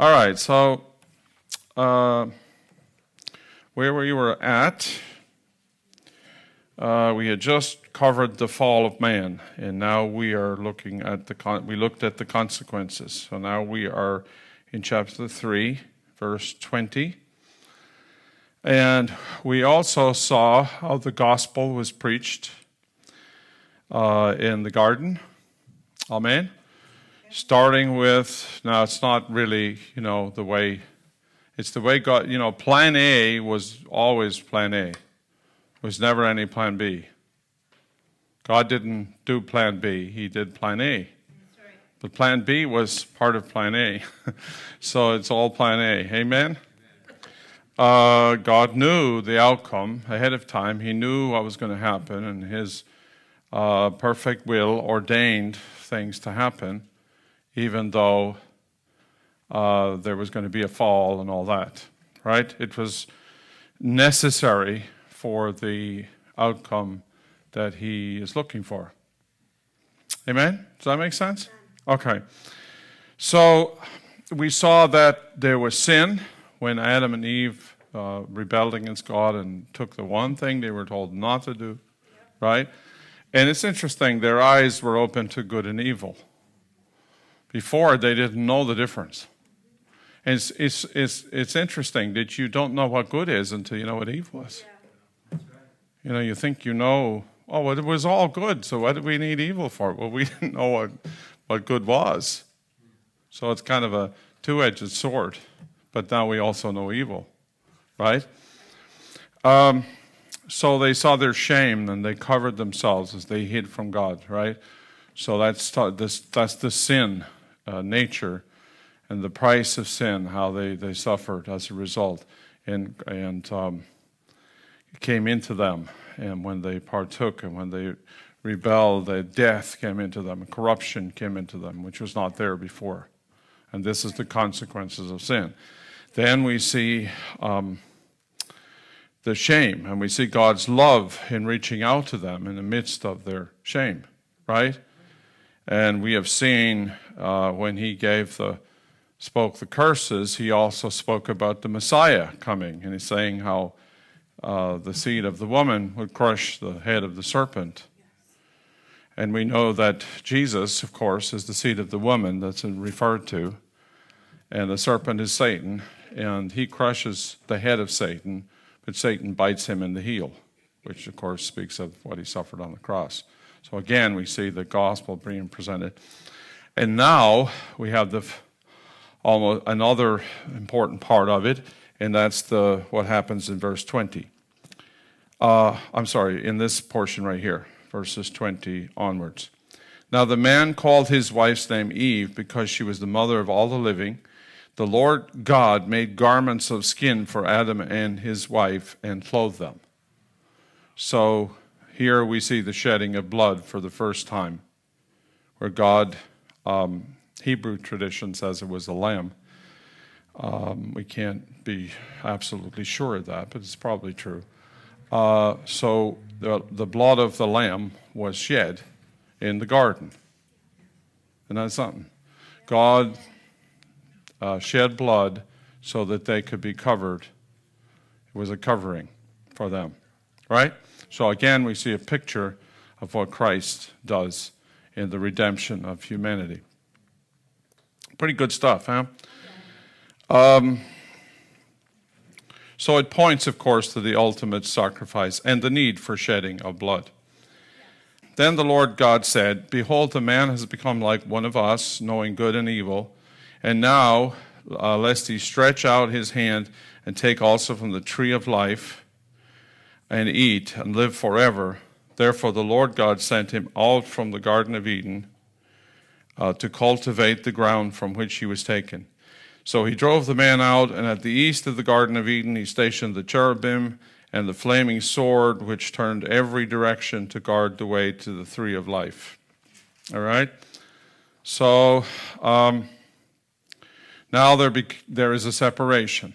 All right, so where we were at, we had just covered the fall of man, and now we are looking at we looked at the consequences. So now we are in chapter 3, verse 20. And we also saw how the gospel was preached in the garden. Amen. Starting with, now it's not really, the way, it's the way God, plan A was always plan A. There was never any plan B. God didn't do plan B, he did plan A. That's right. But plan B was part of plan A. So it's all plan A. Amen? God knew the outcome ahead of time. He knew what was going to happen, and his perfect will ordained things to happen, even though there was going to be a fall and all that, right? It was necessary for the outcome that he is looking for. Amen? Does that make sense? Okay. So we saw that there was sin when Adam and Eve rebelled against God and took the one thing they were told not to do, right? And it's interesting, their eyes were open to good and evil. Before, they didn't know the difference. And it's interesting that you don't know what good is until you know what evil is. Yeah. You think well, it was all good, so what did we need evil for? Well, we didn't know what good was. So it's kind of a two-edged sword. But now we also know evil, right? So they saw their shame and they covered themselves as they hid from God, right? So that's the sin nature and the price of sin, how they suffered as a result, and it came into them, and when they partook and when they rebelled, the death came into them, and corruption came into them, which was not there before, and this is the consequences of sin. Then we see the shame, and we see God's love in reaching out to them in the midst of their shame, right? And we have seen when he spoke the curses, he also spoke about the Messiah coming, and he's saying how the seed of the woman would crush the head of the serpent. And we know that Jesus, of course, is the seed of the woman that's referred to, and the serpent is Satan, and he crushes the head of Satan, but Satan bites him in the heel, which of course speaks of what he suffered on the cross. So again, we see the gospel being presented. And now we have almost another important part of it, and that's what happens in verse 20. In this portion right here, verses 20 onwards. Now the man called his wife's name Eve because she was the mother of all the living. The Lord God made garments of skin for Adam and his wife and clothed them. So here we see the shedding of blood for the first time, where God, Hebrew tradition says it was a lamb. We can't be absolutely sure of that, but it's probably true. So the blood of the lamb was shed in the garden. And that's something. God shed blood so that they could be covered. It was a covering for them, right? So again, we see a picture of what Christ does in the redemption of humanity. Pretty good stuff, huh? So it points, of course, to the ultimate sacrifice and the need for shedding of blood. Then the Lord God said, "Behold, the man has become like one of us, knowing good and evil. And now, lest he stretch out his hand and take also from the tree of life and eat and live forever. Therefore the Lord God sent him out from the Garden of Eden to cultivate the ground from which he was taken. So he drove the man out, and at the east of the Garden of Eden he stationed the cherubim and the flaming sword, which turned every direction to guard the way to the tree of life." All right? So now there is a separation.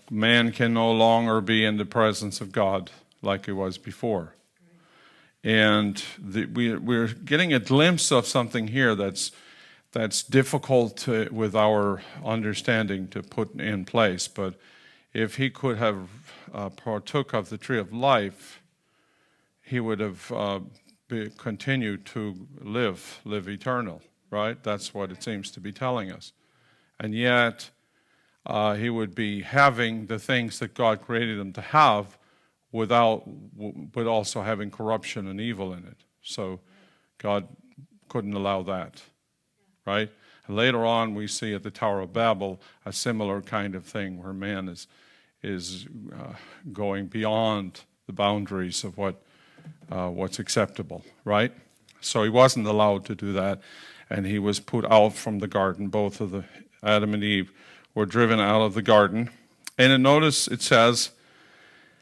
Man can no longer be in the presence of God like it was before. And we're getting a glimpse of something here that's that's difficult with our understanding to put in place. But if he could have partook of the tree of life, he would have continued to live eternal, right? That's what it seems to be telling us. And yet, he would be having the things that God created him to have but also having corruption and evil in it. So God couldn't allow that, right? And later on, we see at the Tower of Babel a similar kind of thing where man is going beyond the boundaries of what's acceptable, right? So he wasn't allowed to do that, and he was put out from the garden. Both of the Adam and Eve were driven out of the garden. And then notice it says,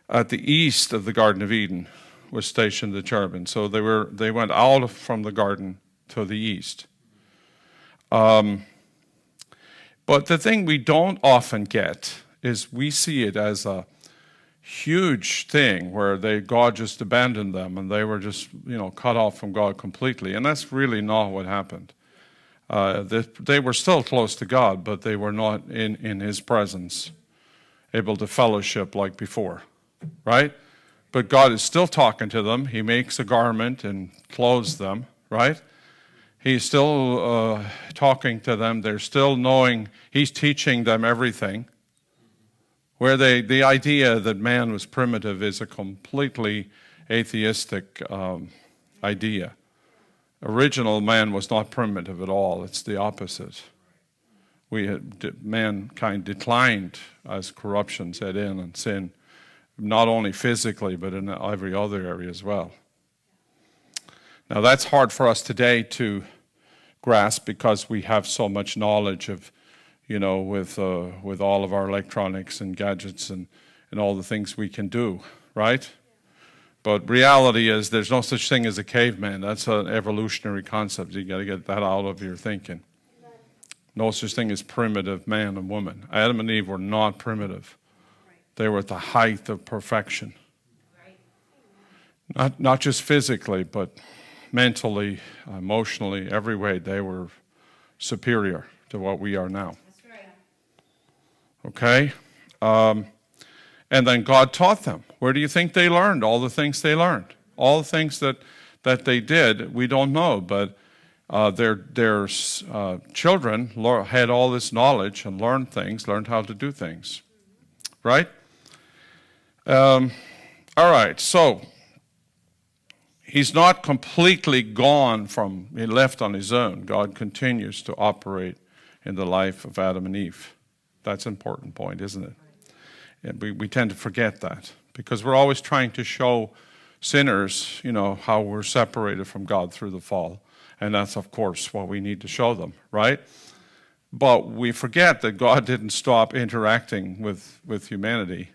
at the east of the Garden of Eden was stationed the cherubim. So they went out from the garden to the east. But the thing we don't often get is we see it as a huge thing where God just abandoned them and they were just cut off from God completely. And that's really not what happened. They were still close to God, but they were not in his presence, able to fellowship like before, right? But God is still talking to them. He makes a garment and clothes them, right? He's still talking to them. They're still knowing. He's teaching them everything. Where the idea that man was primitive is a completely atheistic idea. Original man was not primitive at all. It's the opposite. Mankind declined as corruption set in and sin, not only physically, but in every other area as well. Now that's hard for us today to grasp because we have so much knowledge of, with all of our electronics and gadgets and all the things we can do, right? But reality is there's no such thing as a caveman. That's an evolutionary concept. You got to get that out of your thinking. No such thing as primitive man and woman. Adam and Eve were not primitive. They were at the height of perfection. Not just physically, but mentally, emotionally, every way they were superior to what we are now. Okay? And then God taught them. Where do you think they learned all the things they learned? All the things that they did, we don't know, but their children had all this knowledge and learned how to do things. Right? All right, so he's not completely gone he left on his own. God continues to operate in the life of Adam and Eve. That's an important point, isn't it? And we tend to forget that because we're always trying to show sinners, how we're separated from God through the fall. And that's, of course, what we need to show them, right? But we forget that God didn't stop interacting with humanity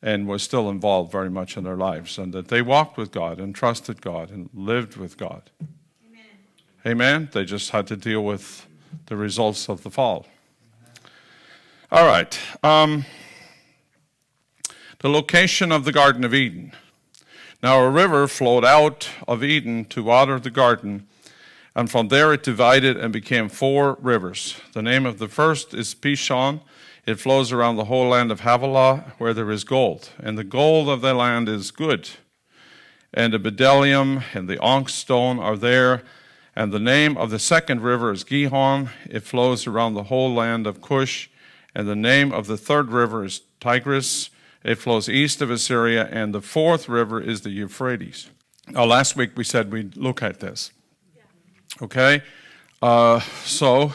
and was still involved very much in their lives, and that they walked with God and trusted God and lived with God. Amen. Amen? They just had to deal with the results of the fall. All right. The location of the Garden of Eden. Now a river flowed out of Eden to water the garden, and from there it divided and became 4 rivers. The name of the first is Pishon. It flows around the whole land of Havilah, where there is gold. And the gold of the land is good. And the bdellium and the onyx stone are there. And the name of the second river is Gihon. It flows around the whole land of Cush. And the name of the third river is Tigris. It flows east of Assyria. And the fourth river is the Euphrates. Now, last week we said we'd look at this. Okay? So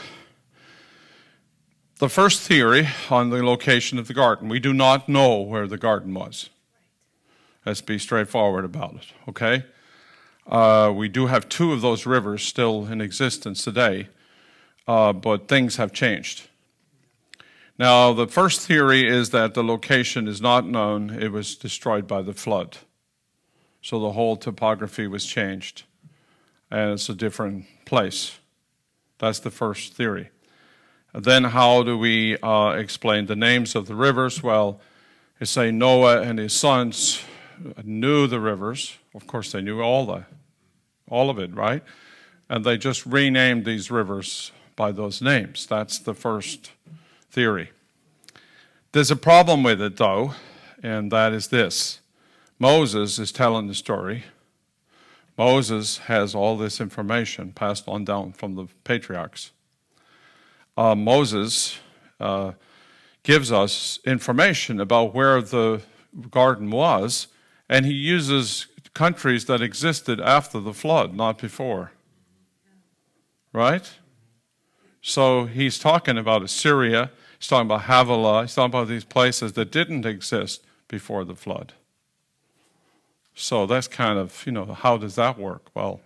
the first theory on the location of the garden, we do not know where the garden was. Let's be straightforward about it, okay? We do have 2 of those rivers still in existence today, but things have changed. Now, the first theory is that the location is not known. It was destroyed by the flood. So the whole topography was changed, and it's a different place. That's the first theory. Then how do we explain the names of the rivers? Well, they say Noah and his sons knew the rivers. Of course, they knew all of it, right? and they just renamed these rivers by those names. That's the first theory. There's a problem with it, though, and that is this. Moses is telling the story. Moses has all this information passed on down from the patriarchs. Moses gives us information about where the garden was, and he uses countries that existed after the flood, not before. Right? So he's talking about Assyria, he's talking about Havilah, he's talking about these places that didn't exist before the flood. So that's kind of, how does that work? Well,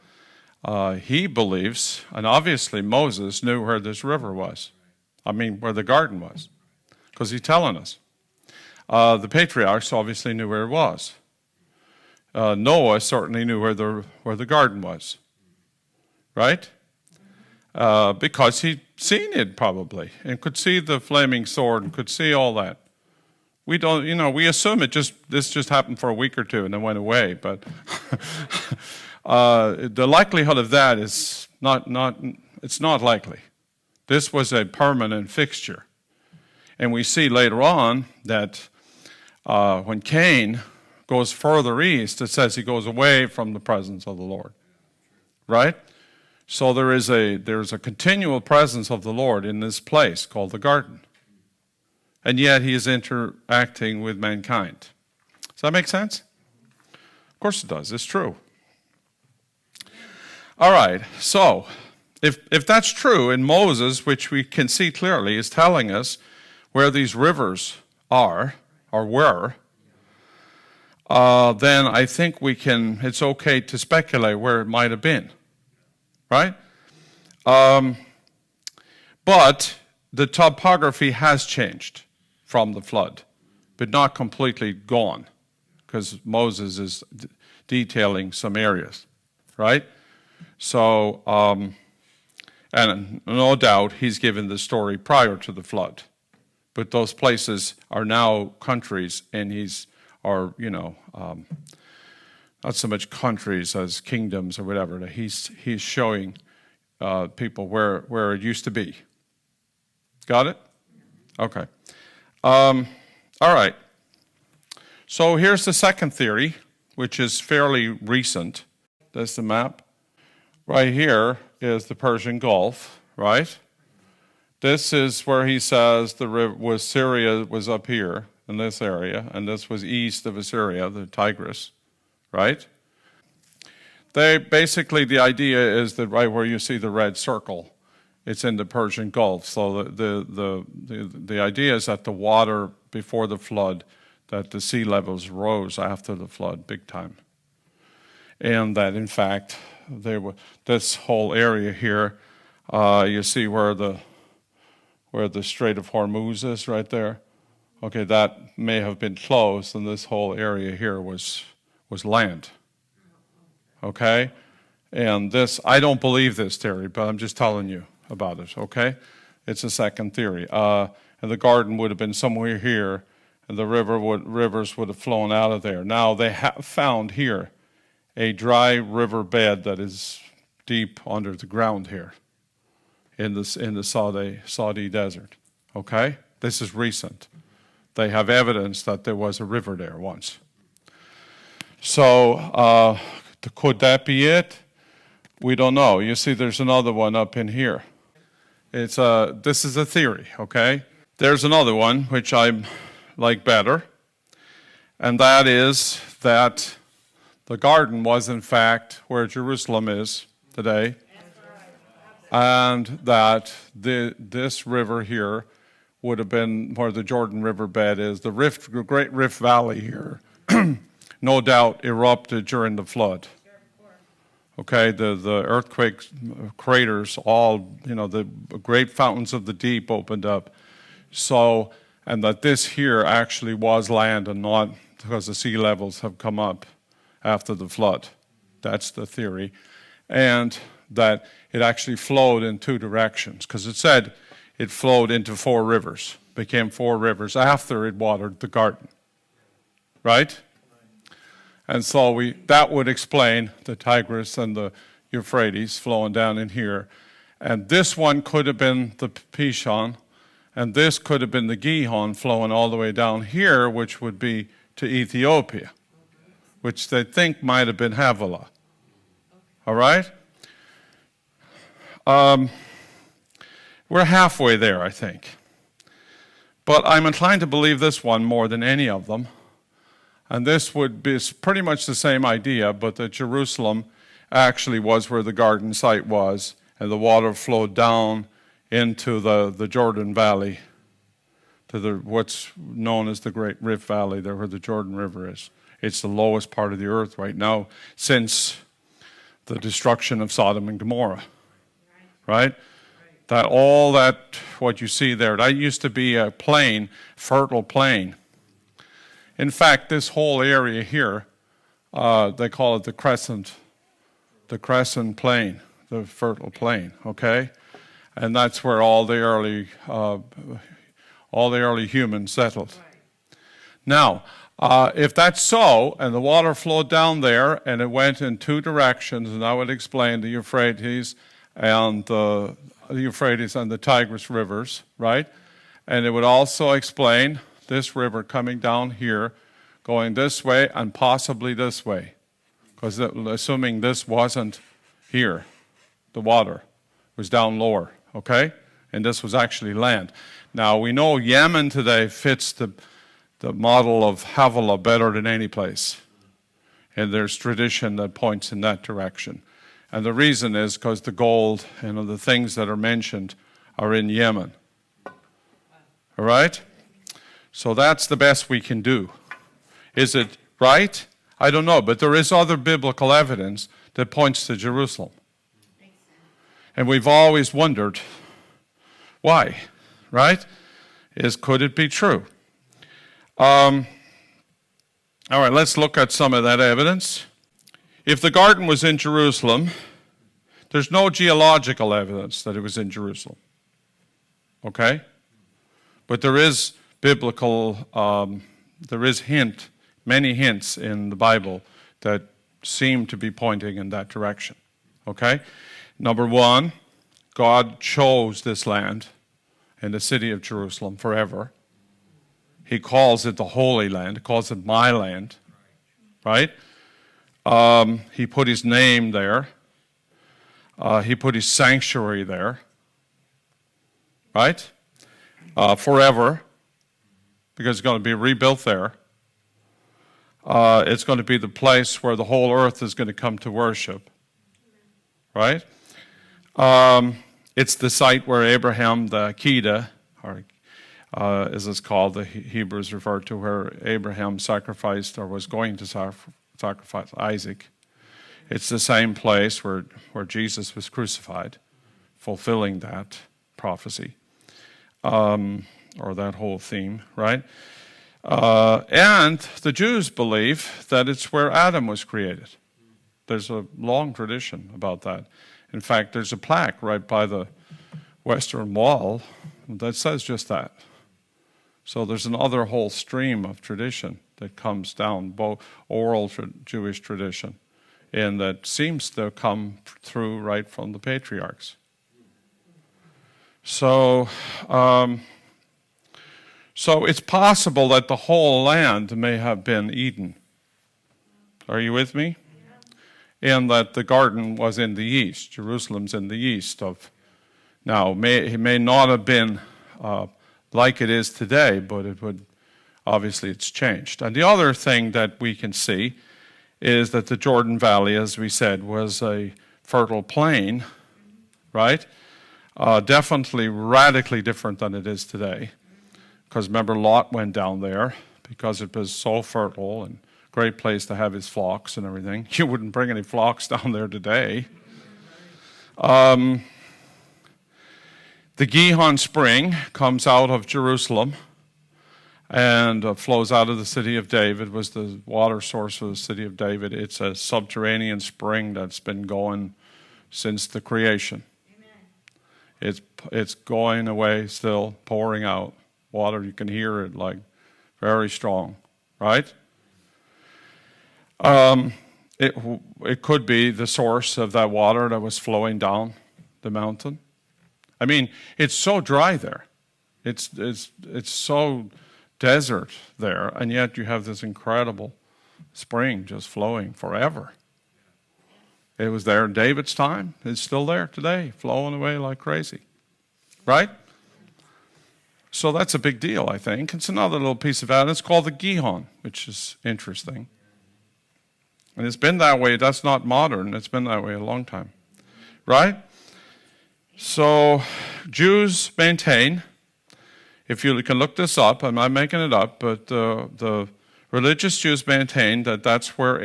he believes, and obviously Moses knew where this river was. Where the garden was, because he's telling us. The patriarchs obviously knew where it was. Noah certainly knew where the garden was, right? Because he'd seen it probably, and could see the flaming sword, and could see all that. We don't, we assume this just happened for a week or two and then went away, but the likelihood of that is it's not likely. This was a permanent fixture. And we see later on that when Cain goes further east, it says he goes away from the presence of the Lord. Right? So there's a continual presence of the Lord in this place called the garden. And yet he is interacting with mankind. Does that make sense? Of course it does. It's true. All right. So if that's true, and Moses, which we can see clearly, is telling us where these rivers are or were, then I think it's okay to speculate where it might have been. Right? But the topography has changed from the flood, but not completely gone, because Moses is detailing some areas, right? So, and no doubt he's given the story prior to the flood, but those places are now countries, and not so much countries as kingdoms or whatever. He's showing people where it used to be. Got it? Okay. All right. So here's the second theory, which is fairly recent. There's the map. Right here is the Persian Gulf, right? This is where he says Syria was up here in this area, and this was east of Assyria, the Tigris, right? The idea is that right where you see the red circle, it's in the Persian Gulf. So the idea is that the water before the flood, that the sea levels rose after the flood big time. And that in fact, this whole area here, you see where the Strait of Hormuz is right there. Okay, that may have been closed, and this whole area here was land. Okay? And this, I don't believe this theory, but I'm just telling you about it, okay? It's a second theory. And the garden would have been somewhere here, and the rivers would have flown out of there. Now, they have found here a dry river bed that is deep under the ground here in the Saudi desert, okay? This is recent. They have evidence that there was a river there once. So, could that be it? We don't know. You see, there's another one up in here. This is a theory, okay? There's another one, which I like better, and that is that the garden was, in fact, where Jerusalem is today, and that this river here would have been where the Jordan River bed is. The Great Rift Valley here, no doubt, erupted during the flood. Okay, the earthquake craters, all, the great fountains of the deep opened up. So, and that this here actually was land and not because the sea levels have come up after the flood. That's the theory. And that it actually flowed in two directions, because it said it flowed into 4 rivers, became 4 rivers after it watered the garden. Right? And so that would explain the Tigris and the Euphrates flowing down in here. And this one could have been the Pishon, and this could have been the Gihon flowing all the way down here, which would be to Ethiopia, which they think might have been Havilah. All right? We're halfway there, I think. But I'm inclined to believe this one more than any of them. And this would be pretty much the same idea, but that Jerusalem actually was where the garden site was, and the water flowed down into the Jordan Valley, to what's known as the Great Rift Valley, there where the Jordan River is. It's the lowest part of the earth right now since the destruction of Sodom and Gomorrah. Right? All that, what you see there, that used to be a plain, fertile plain. In fact, this whole area here, they call it the crescent plain, the fertile plain, okay? And that's where all the early humans settled. Now, if that's so, and the water flowed down there, and it went in two directions, and that would explain the Euphrates and the Tigris rivers, right? And it would also explain this river coming down here, going this way and possibly this way, because assuming this wasn't here, the water was down lower, okay? And this was actually land. Now, we know Yemen today fits the model of Havilah better than any place. And there's tradition that points in that direction. And the reason is because the gold and the things that are mentioned are in Yemen. All right? So that's the best we can do. Is it right? I don't know, but there is other biblical evidence that points to Jerusalem. And we've always wondered why, right? Could it be true? All right, let's look at some of that evidence. If the garden was in Jerusalem, there's no geological evidence that it was in Jerusalem. Okay? But there is biblical, many hints in the Bible that seem to be pointing in that direction. Okay? Number one, God chose this land and the city of Jerusalem forever. He calls it the Holy Land. He calls it my land. Right? He put his name there. He put his sanctuary there. Right? Forever. Because it's going to be rebuilt there. It's going to be the place where the whole earth is going to come to worship. Right? It's the site where Abraham, the Akedah, or as it's called, the Hebrews refer to, where Abraham sacrificed or was going to sacrifice Isaac. It's the same place where Jesus was crucified, fulfilling that prophecy, or that whole theme, right? And the Jews believe that it's where Adam was created. There's a long tradition about that. In fact, there's a plaque right by the Western Wall that says just that. So there's another whole stream of tradition that comes down, both oral Jewish tradition, and that seems to come through right from the patriarchs. So it's possible that the whole land may have been Eden. Are you with me? And that the garden was in the east. Jerusalem's in the east of. Now, it may not have been like it is today, but it would. Obviously, it's changed. And the other thing that we can see is that the Jordan Valley, as we said, was a fertile plain, right? Definitely radically different than it is today. Because remember, Lot went down there because it was so fertile and great place to have his flocks and everything. You wouldn't bring any flocks down there today. The Gihon Spring comes out of Jerusalem and flows out of the city of David, was the water source of the city of David. It's a subterranean spring that's been going since the creation. Amen. It's going away still, pouring out water. You can hear it like very strong, right? It could be the source of that water that was flowing down the mountain. I mean, it's so dry there. It's so desert there, and yet you have this incredible spring just flowing forever. It was there in David's time. It's still there today, flowing away like crazy. Right? So that's a big deal, I think. It's another little piece of evidence called the Gihon, which is interesting. And it's been that way. That's not modern. It's been that way a long time. Right? So Jews maintain, if you can look this up, I'm not making it up, but the religious Jews maintain that that's where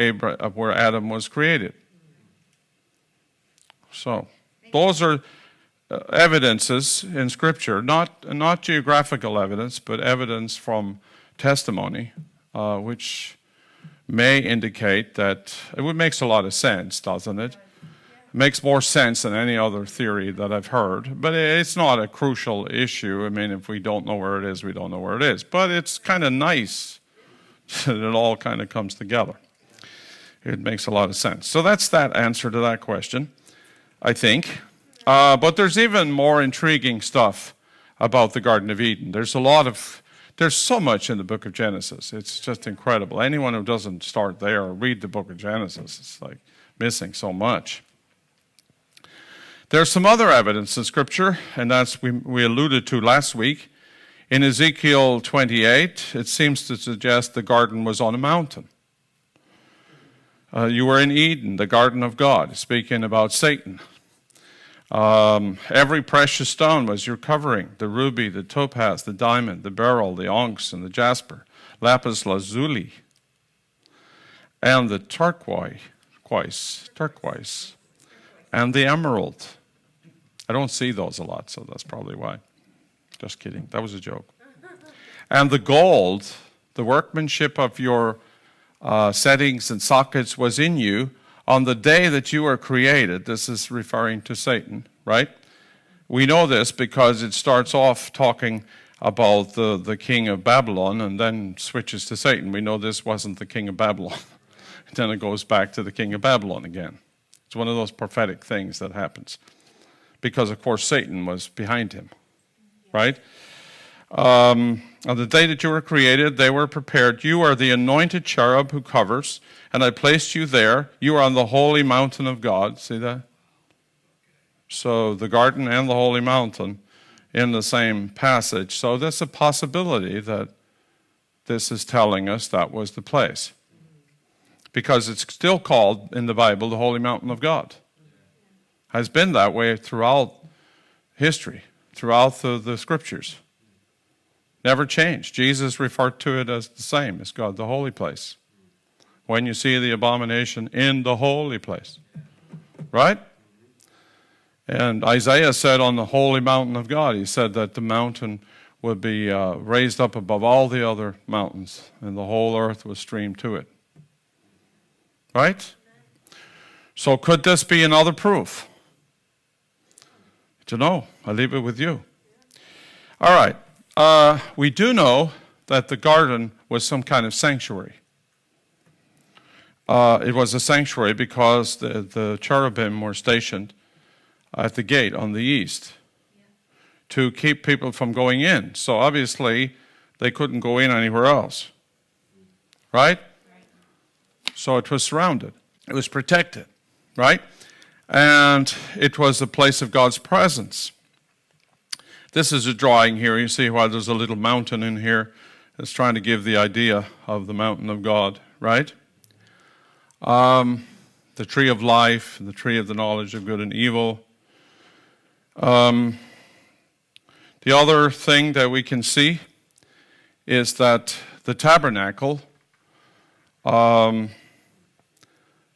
Adam was created. So those are evidences in Scripture, not geographical evidence, but evidence from testimony, which may indicate that it makes a lot of sense, doesn't it? It makes more sense than any other theory that I've heard, but it's not a crucial issue. I mean, if we don't know where it is, we don't know where it is. But it's kind of nice that it all kind of comes together. It makes a lot of sense. So that's that answer to that question, I think. But there's even more intriguing stuff about the Garden of Eden. There's so much in the book of Genesis. It's just incredible. Anyone who doesn't start there or read the book of Genesis, it's like missing so much. There's some other evidence in Scripture, and that's we alluded to last week. In Ezekiel 28, it seems to suggest the garden was on a mountain. You were in Eden, the garden of God, speaking about Satan. Every precious stone was your covering, the ruby, the topaz, the diamond, the beryl, the onyx, and the jasper, lapis lazuli, and the turquoise, and the emerald. I don't see those a lot, so that's probably why. Just kidding. That was a joke. And the gold, the workmanship of your settings and sockets was in you on the day that you were created. This is referring to Satan, right? We know this because it starts off talking about the king of Babylon and then switches to Satan. We know this wasn't the king of Babylon. Then it goes back to the king of Babylon again. It's one of those prophetic things that happens. Because, of course, Satan was behind him, right? On the day that you were created, they were prepared. You are the anointed cherub who covers, and I placed you there. You are on the holy mountain of God. See that? So the garden and the holy mountain in the same passage. So there's a possibility that this is telling us that was the place. Because it's still called in the Bible the holy mountain of God. Has been that way throughout history, throughout the Scriptures. Never changed. Jesus referred to it as the same as God, the holy place. When you see the abomination in the holy place. Right? And Isaiah said on the holy mountain of God, he said that the mountain would be raised up above all the other mountains, and the whole earth would stream to it. Right? So could this be another proof? To know. I leave it with you. All right. We do know that the garden was some kind of sanctuary. It was a sanctuary because the cherubim were stationed at the gate on the east to keep people from going in. So obviously, they couldn't go in anywhere else. Right? So it was surrounded. It was protected. Right? And it was a place of God's presence. This is a drawing here. You see why there's a little mountain in here. It's trying to give the idea of the mountain of God, right? The tree of life, the tree of the knowledge of good and evil. The other thing that we can see is that the tabernacle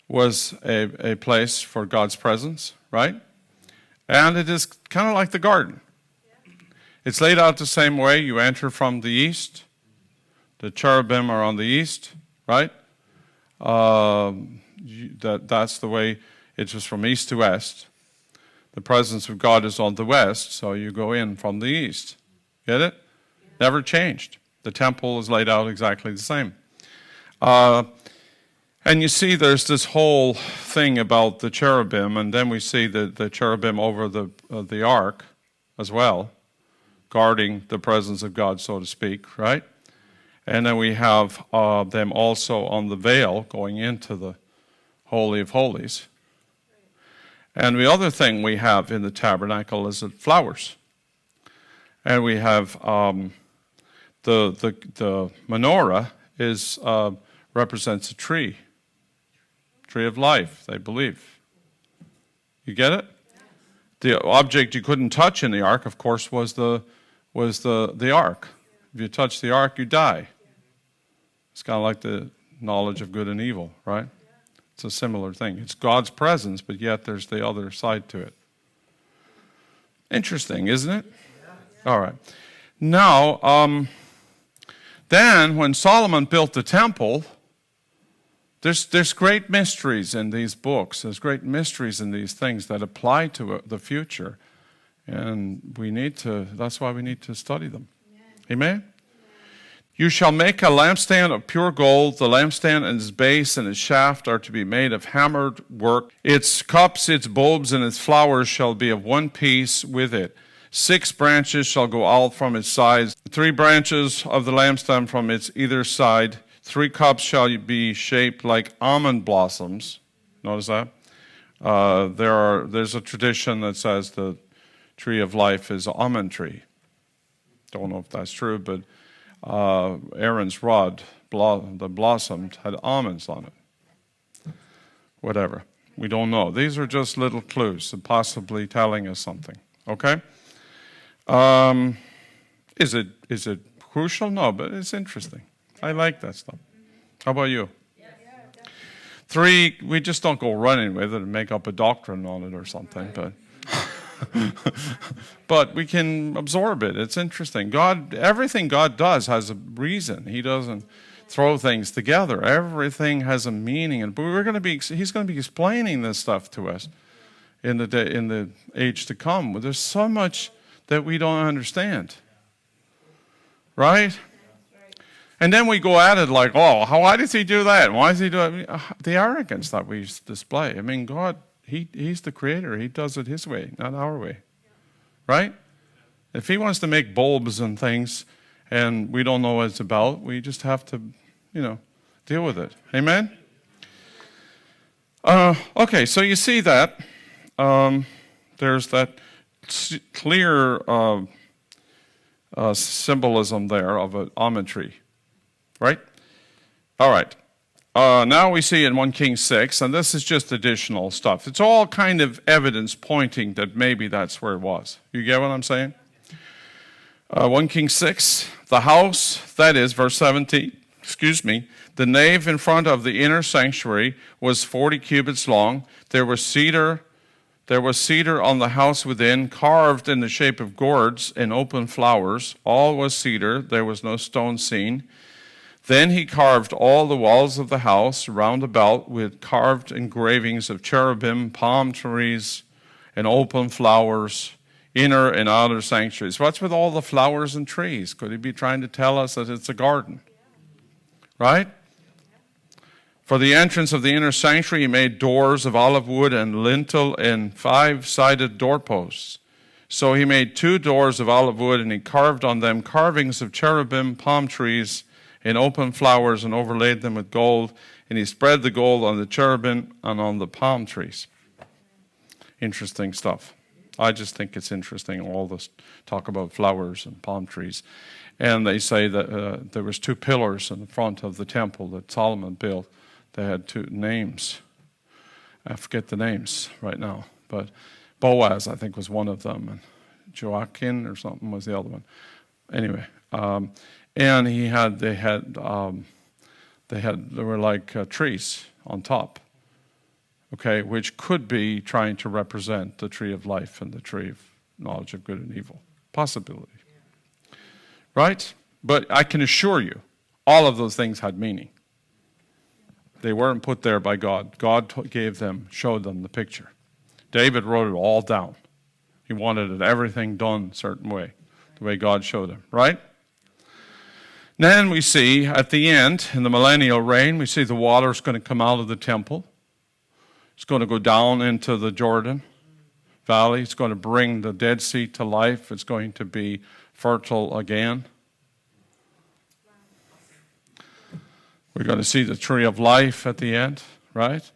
was a place for God's presence, right? And it is kind of like the garden. It's laid out the same way. You enter from the east. The cherubim are on the east, right? That's the way it was from east to west. The presence of God is on the west, so you go in from the east. Get it? Never changed. The temple is laid out exactly the same. And you see there's this whole thing about the cherubim, and then we see the cherubim over the ark as well, guarding the presence of God, so to speak, right? And then we have them also on the veil going into the Holy of Holies. And the other thing we have in the tabernacle is the flowers. And we have the menorah represents a tree of life, they believe. You get it? The object you couldn't touch in the ark, of course, was the ark. If you touch the ark, you die. It's kind of like the knowledge of good and evil, right? It's a similar thing. It's God's presence, but yet there's the other side to it. Interesting, isn't it? All right. Now, then when Solomon built the temple, there's great mysteries in these books. There's great mysteries in these things that apply to the future. And that's why we need to study them. Amen? You shall make a lampstand of pure gold. The lampstand and its base and its shaft are to be made of hammered work. Its cups, its bulbs, and its flowers shall be of one piece with it. 6 branches shall go out from its sides. 3 branches of the lampstand from its either side. 3 cups shall be shaped like almond blossoms. Notice that? There's a tradition that says the tree of life is an almond tree. Don't know if that's true, but Aaron's rod, the blossomed, had almonds on it. Whatever. We don't know. These are just little clues, possibly telling us something. Okay? Is it crucial? No, but it's interesting. I like that stuff. How about you? 3, we just don't go running with it and make up a doctrine on it or something, but but we can absorb it. It's interesting. Everything God does has a reason. He doesn't throw things together. Everything has a meaning, and He's going to be explaining this stuff to us in the age to come. There's so much that we don't understand, right? And then we go at it like, oh, why does he do that? Why does he do it? The arrogance that we display. I mean, God, He's the creator. He does it His way, not our way. Right? If He wants to make bulbs and things and we don't know what it's about, we just have to, deal with it. Amen? Okay, so you see that. There's that clear symbolism there of an almond tree. Right? All right. Now we see in 1 Kings 6, and this is just additional stuff. It's all kind of evidence pointing that maybe that's where it was. You get what I'm saying? 1 Kings 6, the house, that is, verse 17, the nave in front of the inner sanctuary was 40 cubits long. There was cedar on the house within, carved in the shape of gourds and open flowers. All was cedar. There was no stone seen. Then he carved all the walls of the house round about with carved engravings of cherubim, palm trees, and open flowers, inner and outer sanctuaries. What's with all the flowers and trees? Could he be trying to tell us that it's a garden? Right? For the entrance of the inner sanctuary, he made doors of olive wood and lintel and 5-sided doorposts. So he made 2 doors of olive wood, and he carved on them carvings of cherubim, palm trees, and open flowers, and overlaid them with gold. And he spread the gold on the cherubim and on the palm trees. Interesting stuff. I just think it's interesting, all this talk about flowers and palm trees. And they say that there was 2 pillars in the front of the temple that Solomon built. They had 2 names. I forget the names right now, but Boaz, I think, was one of them, and Joachim or something was the other one. Anyway, and there were like trees on top, okay, which could be trying to represent the tree of life and the tree of knowledge of good and evil. Possibility. Right? But I can assure you, all of those things had meaning. They weren't put there by God. God showed them the picture. David wrote it all down. He wanted everything done a certain way, the way God showed him, right? Then we see at the end, in the millennial reign, we see the water is going to come out of the temple. It's going to go down into the Jordan Valley. It's going to bring the Dead Sea to life. It's going to be fertile again. We're going to see the tree of life at the end, right?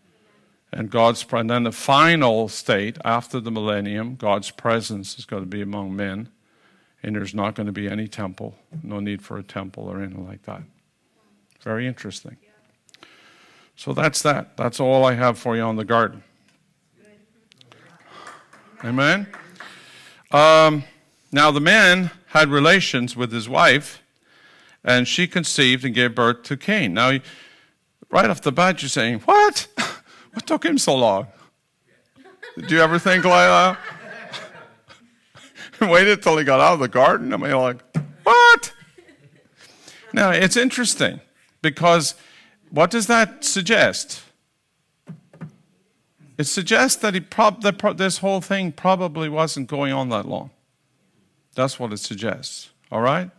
And then the final state after the millennium, God's presence is going to be among men, and there's not going to be any temple, no need for a temple or anything like that. Very interesting. So that's that. That's all I have for you on the garden. Amen? Now the man had relations with his wife, and she conceived and gave birth to Cain. Now, right off the bat, you're saying, what? What took him so long? Did you ever think like that? Waited till he got out of the garden? I mean, like, what? Now, it's interesting, because what does that suggest? It suggests that this whole thing probably wasn't going on that long. That's what it suggests, all right?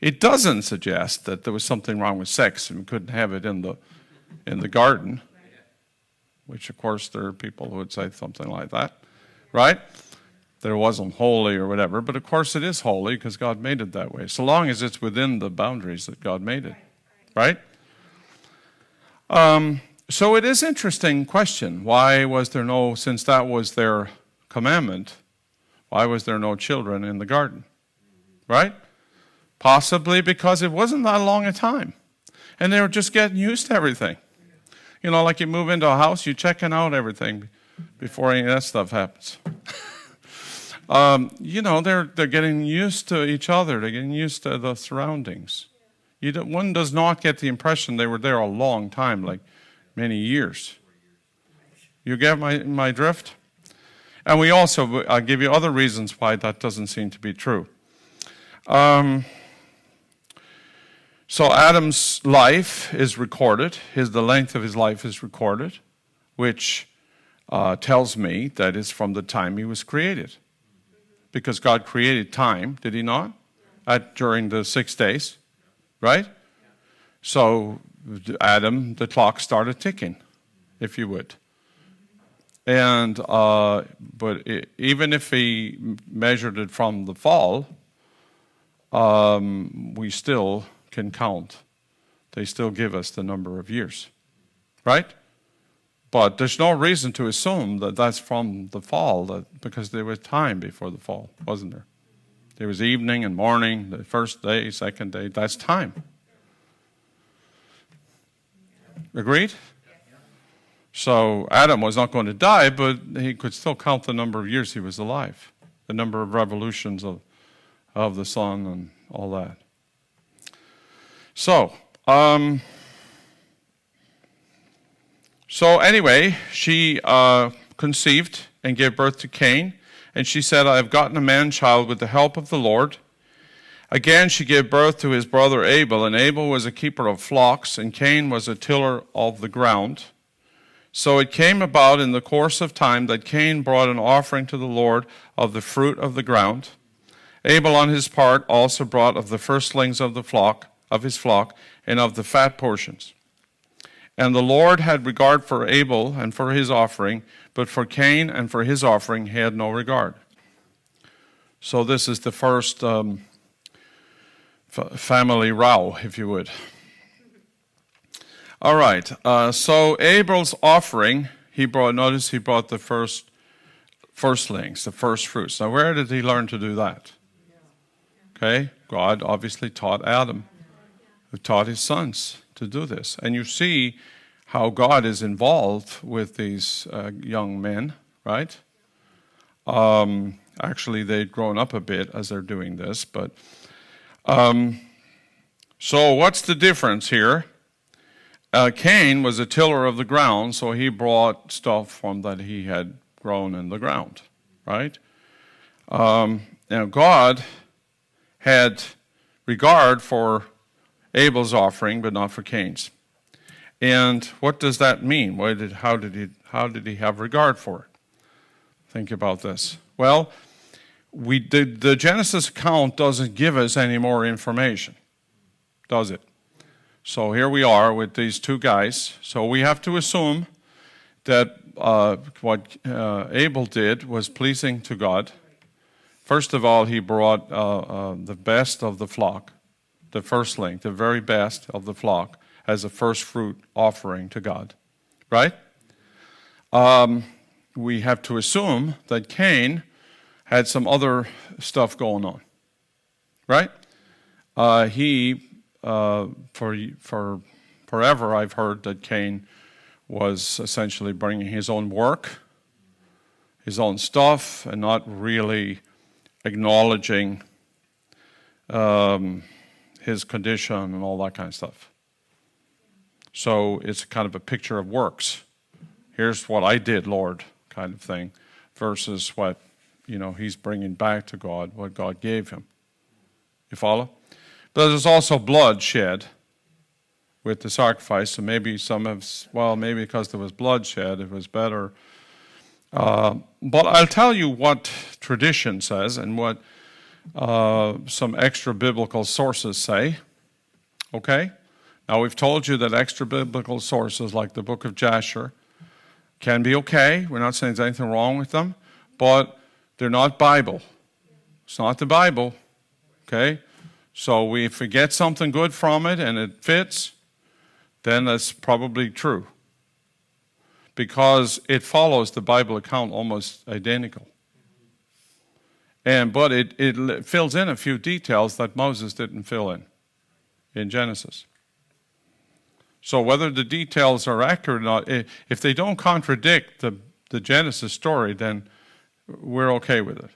It doesn't suggest that there was something wrong with sex and we couldn't have it in the garden, which, of course, there are people who would say something like that, right? That it wasn't holy or whatever, but of course it is holy because God made it that way, so long as it's within the boundaries that God made it, right? So it is an interesting question. Why was there since that was their commandment, why was there no children in the garden, right? Possibly because it wasn't that long a time, and they were just getting used to everything. You know, like you move into a house, you're checking out everything before any of that stuff happens. You know, they're getting used to each other. They're getting used to the surroundings. One does not get the impression they were there a long time, like many years. You get my drift? And we also, I'll give you other reasons why that doesn't seem to be true. So Adam's life is recorded. The length of his life is recorded, which tells me that it's from the time he was created. Because God created time, did he not? During the 6 days, right? So Adam, the clock started ticking, if you would. And even if he measured it from the fall, we still can count. They still give us the number of years, right? But there's no reason to assume that that's from the fall, because there was time before the fall, wasn't there? There was evening and morning, the first day, second day, that's time. Agreed? So Adam was not going to die, but he could still count the number of years he was alive, the number of revolutions of the sun and all that. So anyway, she conceived and gave birth to Cain, and she said, I have gotten a man-child with the help of the Lord. Again, she gave birth to his brother Abel, and Abel was a keeper of flocks, and Cain was a tiller of the ground. So it came about in the course of time that Cain brought an offering to the Lord of the fruit of the ground. Abel on his part also brought of the firstlings of his flock, and of the fat portions. And the Lord had regard for Abel and for his offering, but for Cain and for his offering he had no regard. So this is the first family row, if you would. All right, so Abel's offering, he brought the firstlings, the first fruits. Now where did he learn to do that? Okay, God obviously taught Adam, who taught his sons to do this. And you see how God is involved with these young men, right? Actually, they've grown up a bit as they're doing this. But so what's the difference here? Cain was a tiller of the ground, so he brought stuff from that he had grown in the ground, right? Now God had regard for Abel's offering, but not for Cain's. And what does that mean? How did he have regard for it? Think about this. Well, the Genesis account doesn't give us any more information, does it? So here we are with these two guys. So we have to assume that what Abel did was pleasing to God. First of all, he brought the best of the flock, the firstling, the very best of the flock, as a first fruit offering to God, right? We have to assume that Cain had some other stuff going on, right? For forever, I've heard that Cain was essentially bringing his own work, his own stuff, and not really acknowledging his condition and all that kind of stuff. So it's kind of a picture of works. Here's what I did, Lord, kind of thing, versus what, he's bringing back to God, what God gave him. You follow? But there's also blood shed with the sacrifice, so maybe maybe because there was blood shed, it was better. But I'll tell you what tradition says and what some extra biblical sources say. Okay? Now, we've told you that extra biblical sources like the book of Jasher can be okay. We're not saying there's anything wrong with them, but they're not Bible. It's not the Bible. Okay? So if we get something good from it and it fits, then that's probably true, because it follows the Bible account almost identical. But it fills in a few details that Moses didn't fill in Genesis. So whether the details are accurate or not, if they don't contradict the Genesis story, then we're okay with it.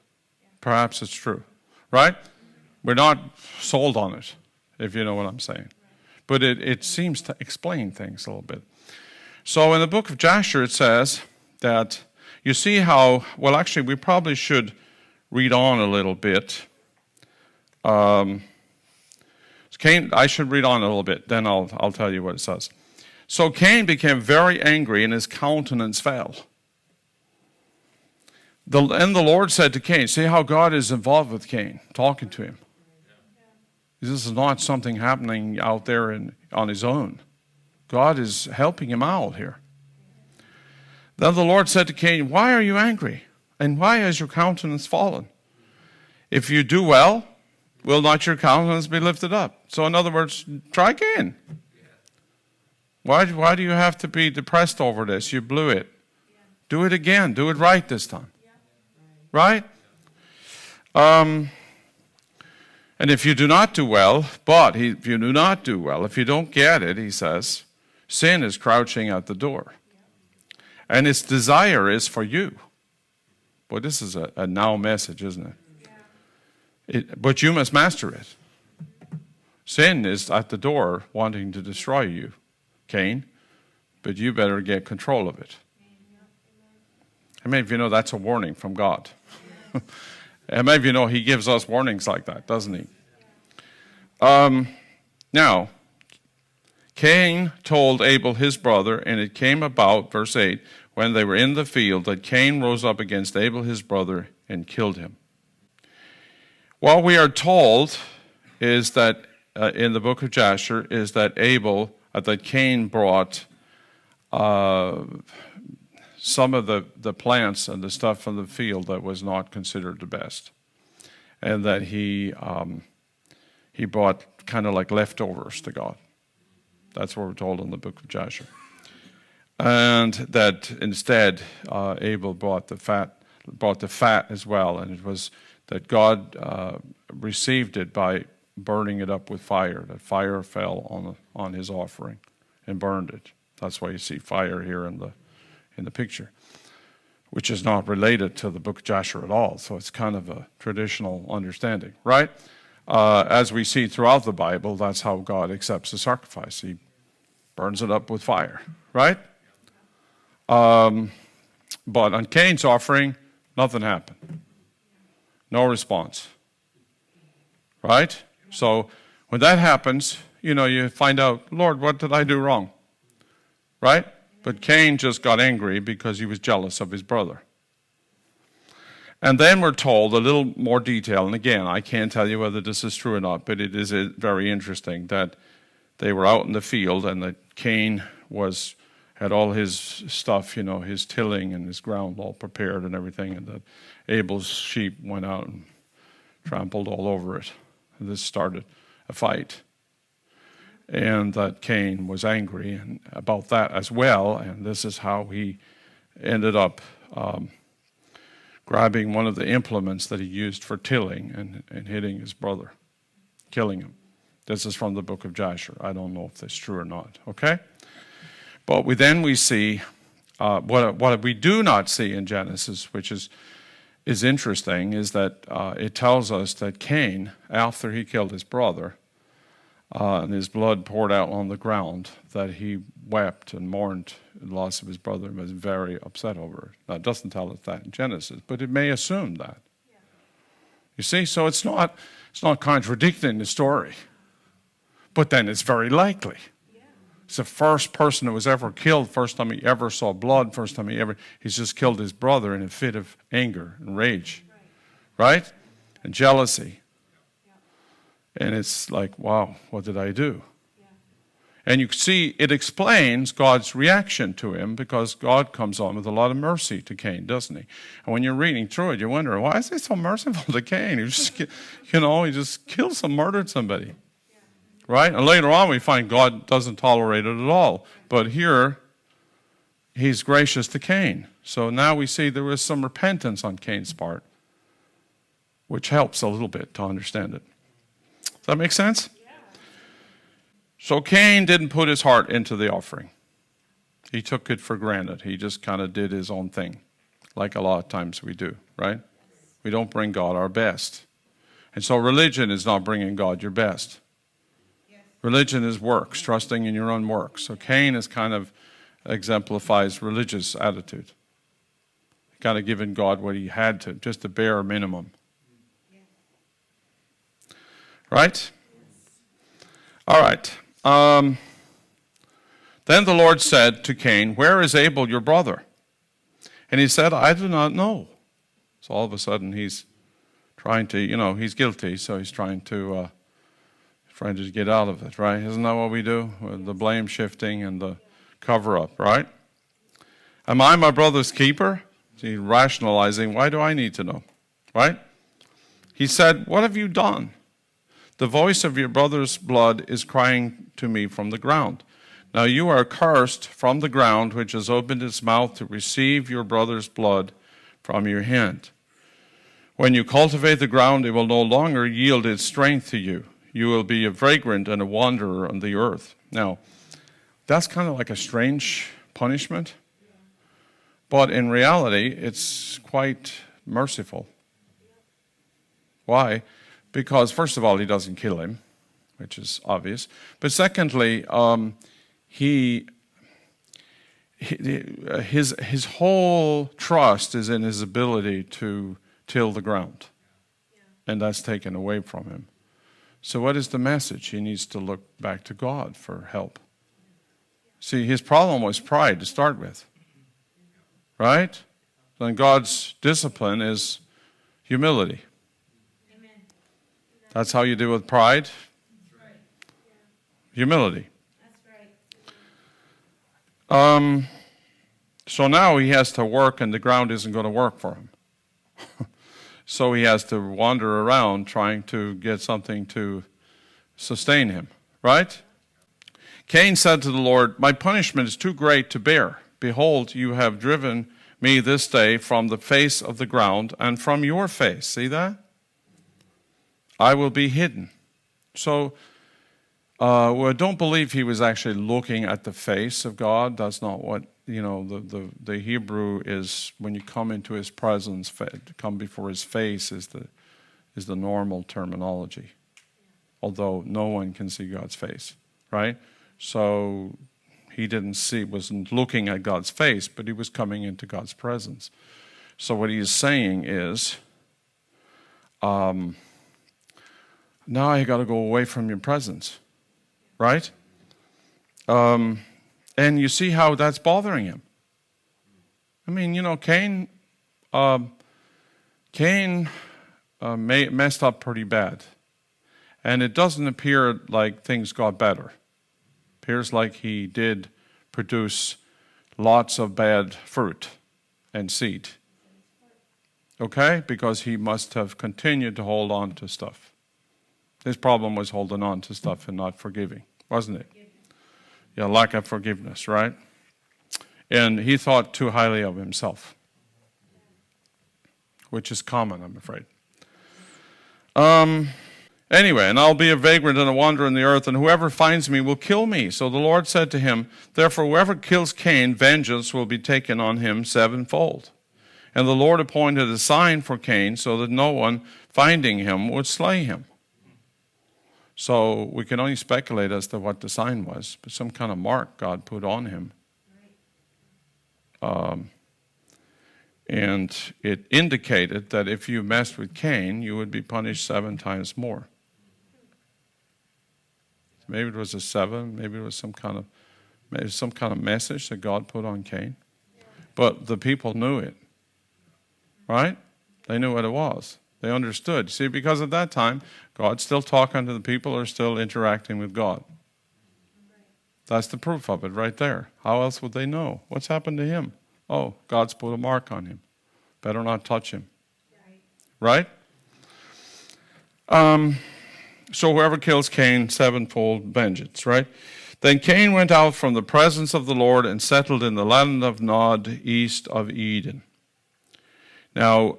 Perhaps it's true, right? We're not sold on it, if you know what I'm saying. But it seems to explain things a little bit. So in the book of Jasher, it says that you see how, well, actually, we probably should read on a little bit. Cain, I should read on a little bit, then I'll tell you what it says. So Cain became very angry, and his countenance fell. And the Lord said to Cain, see how God is involved with Cain, talking to him. This is not something happening out there on his own. God is helping him out here. Then the Lord said to Cain, why are you angry? And why has your countenance fallen? If you do well, will not your countenance be lifted up? So in other words, try again. Why do you have to be depressed over this? You blew it. Do it again. Do it right this time. Right? And if you do not do well, if you do not do well, if you don't get it, he says, sin is crouching at the door. And its desire is for you. Boy, this is a now message, isn't it? But you must master it. Sin is at the door wanting to destroy you, Cain, but you better get control of it. How many of you know that's a warning from God? How many of you know he gives us warnings like that, doesn't he? Now, Cain told Abel his brother, and it came about, verse 8, when they were in the field, that Cain rose up against Abel his brother and killed him. What we are told is that in the book of Jasher is that Cain brought some of the plants and the stuff from the field that was not considered the best, and that he brought kind of like leftovers to God. That's what we're told in the book of Jasher. And that instead Abel brought the fat as well, and it was that God received it by burning it up with fire. That fire fell on his offering and burned it. That's why you see fire here in the picture, which is not related to the book of Jasher at all. So it's kind of a traditional understanding, right? As we see throughout the Bible, that's how God accepts the sacrifice. He burns it up with fire, right? But on Cain's offering, nothing happened. No response. Right? So when that happens, you find out, Lord, what did I do wrong? Right? But Cain just got angry because he was jealous of his brother. And then we're told a little more detail, and again, I can't tell you whether this is true or not, but it is very interesting that they were out in the field and that Cain had all his stuff, his tilling and his ground all prepared and everything, and that Abel's sheep went out and trampled all over it. And this started a fight. And that Cain was angry about that as well, and this is how he ended up grabbing one of the implements that he used for tilling and hitting his brother, killing him. This is from the book of Jasher. I don't know if that's true or not, okay? But we see what we do not see in Genesis, which is interesting, is that it tells us that Cain, after he killed his brother, and his blood poured out on the ground, that he wept and mourned the loss of his brother and was very upset over it. Now, it doesn't tell us that in Genesis, but it may assume that. Yeah. You see, so it's not contradicting the story, but then it's very likely. Yeah. It's the first person who was ever killed, first time he ever saw blood, first time he's just killed his brother in a fit of anger and rage, right? And jealousy. And it's like, wow, what did I do? Yeah. And you see, it explains God's reaction to him, because God comes on with a lot of mercy to Cain, doesn't he? And when you're reading through it, you wonder, why is he so merciful to Cain? He just, he just killed murdered somebody. Yeah. Right? And later on we find God doesn't tolerate it at all. But here, he's gracious to Cain. So now we see there is some repentance on Cain's part, which helps a little bit to understand it. Does that make sense? Yeah. So Cain didn't put his heart into the offering. He took it for granted. He just kind of did his own thing, like a lot of times we do, right? We don't bring God our best. And so religion is not bringing God your best. Yes. Religion is works, trusting in your own works. So Cain is kind of exemplifies religious attitude. Kind of giving God what he had to, just the bare minimum. Right? All right. Then the Lord said to Cain, "Where is Abel, your brother?" And he said, "I do not know." So all of a sudden he's trying to, he's guilty, so he's trying to get out of it, right? Isn't that what we do? With the blame shifting and the cover-up, right? Am I my brother's keeper? He's rationalizing, why do I need to know, right? He said, "What have you done? The voice of your brother's blood is crying to me from the ground. Now you are cursed from the ground, which has opened its mouth to receive your brother's blood from your hand. When you cultivate the ground, it will no longer yield its strength to you. You will be a vagrant and a wanderer on the earth." Now, that's kind of like a strange punishment, but in reality, it's quite merciful. Why? Because, first of all, he doesn't kill him, which is obvious. But secondly, his whole trust is in his ability to till the ground. And that's taken away from him. So what is the message? He needs to look back to God for help. See, his problem was pride to start with. Right? Then God's discipline is humility. That's how you deal with pride. That's right. Humility. That's right. So now he has to work, and the ground isn't going to work for him. So he has to wander around trying to get something to sustain him. Right? Cain said to the Lord, "My punishment is too great to bear. Behold, you have driven me this day from the face of the ground and from your face." See that? "I will be hidden." So, don't believe he was actually looking at the face of God. That's not what, the Hebrew is. When you come into his presence, come before his face is the normal terminology. Although no one can see God's face, right? So he wasn't looking at God's face, but he was coming into God's presence. So what he is saying is, now I got to go away from your presence, right? And you see how that's bothering him. I mean, Cain Cain messed up pretty bad. And it doesn't appear like things got better. It appears like he did produce lots of bad fruit and seed. Okay? Because he must have continued to hold on to stuff. His problem was holding on to stuff and not forgiving, wasn't it? Yeah, lack of forgiveness, right? And he thought too highly of himself, which is common, I'm afraid. Anyway, and I'll be a vagrant and a wanderer in the earth, and whoever finds me will kill me. So the Lord said to him, therefore whoever kills Cain, vengeance will be taken on him sevenfold. And the Lord appointed a sign for Cain so that no one finding him would slay him. So we can only speculate as to what the sign was, but some kind of mark God put on him. And it indicated that if you messed with Cain, you would be punished 7 times more. Maybe it was a 7, maybe it was some kind of message that God put on Cain. But the people knew it, right? They knew what it was. They understood. See, because at that time, God's still talking to the people, are still interacting with God. That's the proof of it right there. How else would they know? What's happened to him? Oh, God's put a mark on him. Better not touch him. Right? So whoever kills Cain, sevenfold vengeance, right? Then Cain went out from the presence of the Lord and settled in the land of Nod, east of Eden. Now,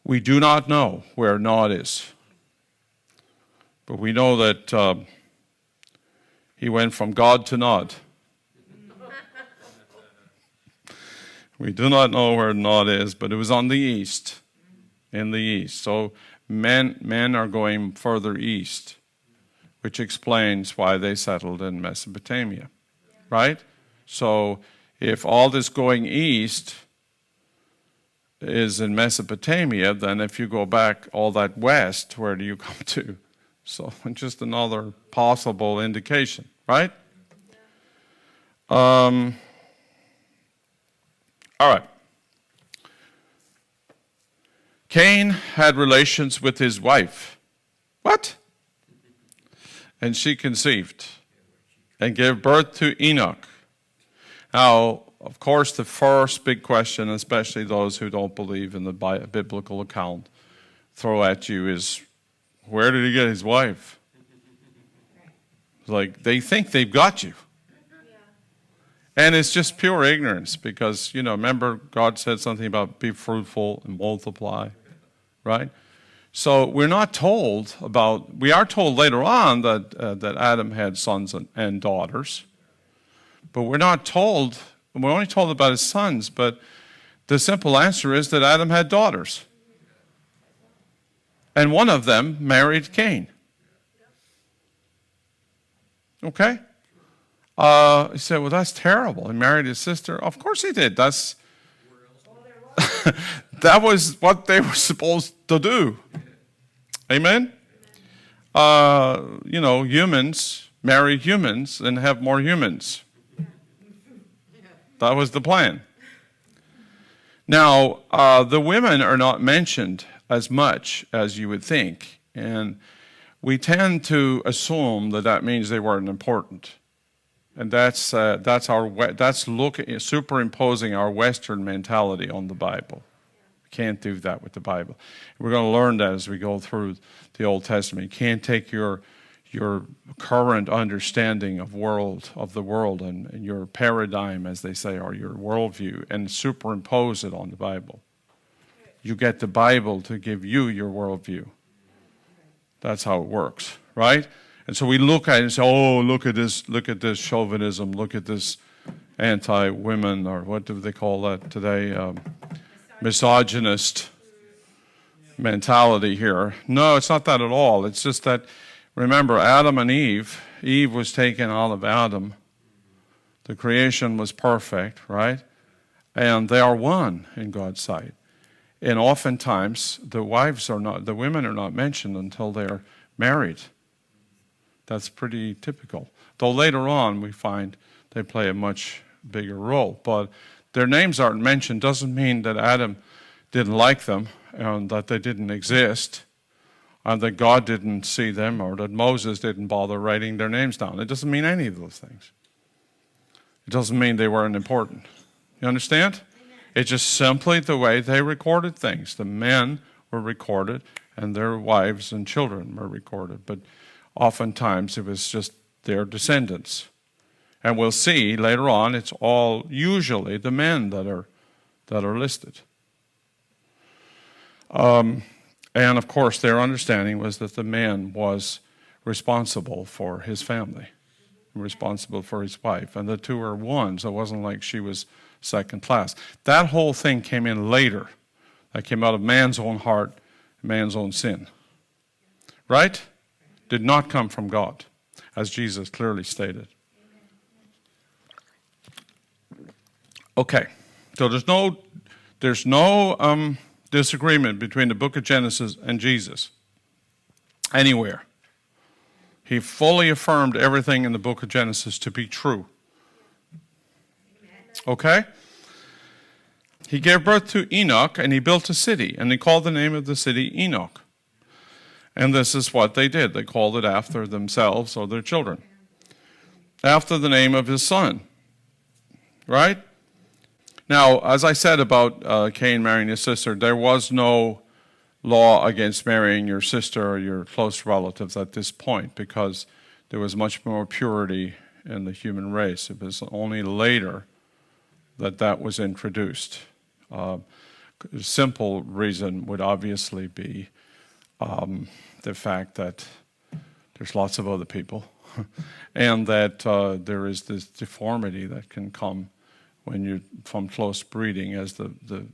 we do not know where Nod is. But we know that he went from God to Nod. We do not know where Nod is, but it was on the east, in the east. So men are going further east, which explains why they settled in Mesopotamia, right? So if all this going east is in Mesopotamia, then if you go back all that west, where do you come to? So just another possible indication, right? All right. Cain had relations with his wife. What? And she conceived and gave birth to Enoch. Now, of course, the first big question, especially those who don't believe in the biblical account, throw at you is, where did he get his wife? Like, they think they've got you. And it's just pure ignorance because, remember God said something about be fruitful and multiply, right? So we are told later on that Adam had sons and daughters, but we're only told about his sons, but the simple answer is that Adam had daughters. And one of them married Cain. Okay? He said, well, that's terrible. He married his sister. Of course he did. That was what they were supposed to do. Amen? Humans marry humans and have more humans. That was the plan. Now, the women are not mentioned as much as you would think. And we tend to assume that means they weren't important. And that's superimposing our Western mentality on the Bible. We can't do that with the Bible. We're going to learn that as we go through the Old Testament. You can't take your current understanding of the world and your paradigm, as they say, or your worldview, and superimpose it on the Bible. You get the Bible to give you your worldview. That's how it works, right? And so we look at it and say, oh, look at this chauvinism, look at this anti-women, or what do they call that today? Misogynist mentality here. No, it's not that at all. It's just that, remember, Adam and Eve was taken out of Adam. The creation was perfect, right? And they are one in God's sight. And oftentimes, the women are not mentioned until they're married. That's pretty typical. Though later on we find they play a much bigger role. But their names aren't mentioned doesn't mean that Adam didn't like them, and that they didn't exist, and that God didn't see them, or that Moses didn't bother writing their names down. It doesn't mean any of those things. It doesn't mean they weren't important. You understand? It's just simply the way they recorded things. The men were recorded, and their wives and children were recorded. But oftentimes it was just their descendants. And we'll see later on, it's all usually the men that are listed. And of course, their understanding was that the man was responsible for his family, responsible for his wife, and the two were one, so it wasn't like she was second class. That whole thing came in later. That came out of man's own heart, man's own sin. Right? Did not come from God, as Jesus clearly stated. Okay, so there's no disagreement between the book of Genesis and Jesus anywhere. He fully affirmed everything in the book of Genesis to be true. Okay? He gave birth to Enoch, and he built a city, and he called the name of the city Enoch. And this is what they did. They called it after themselves or their children, after the name of his son. Right? Now, as I said about Cain marrying his sister, there was no law against marrying your sister or your close relatives at this point, because there was much more purity in the human race. It was only later that was introduced. The simple reason would obviously be the fact that there's lots of other people and that there is this deformity that can come when you're from close breeding, as the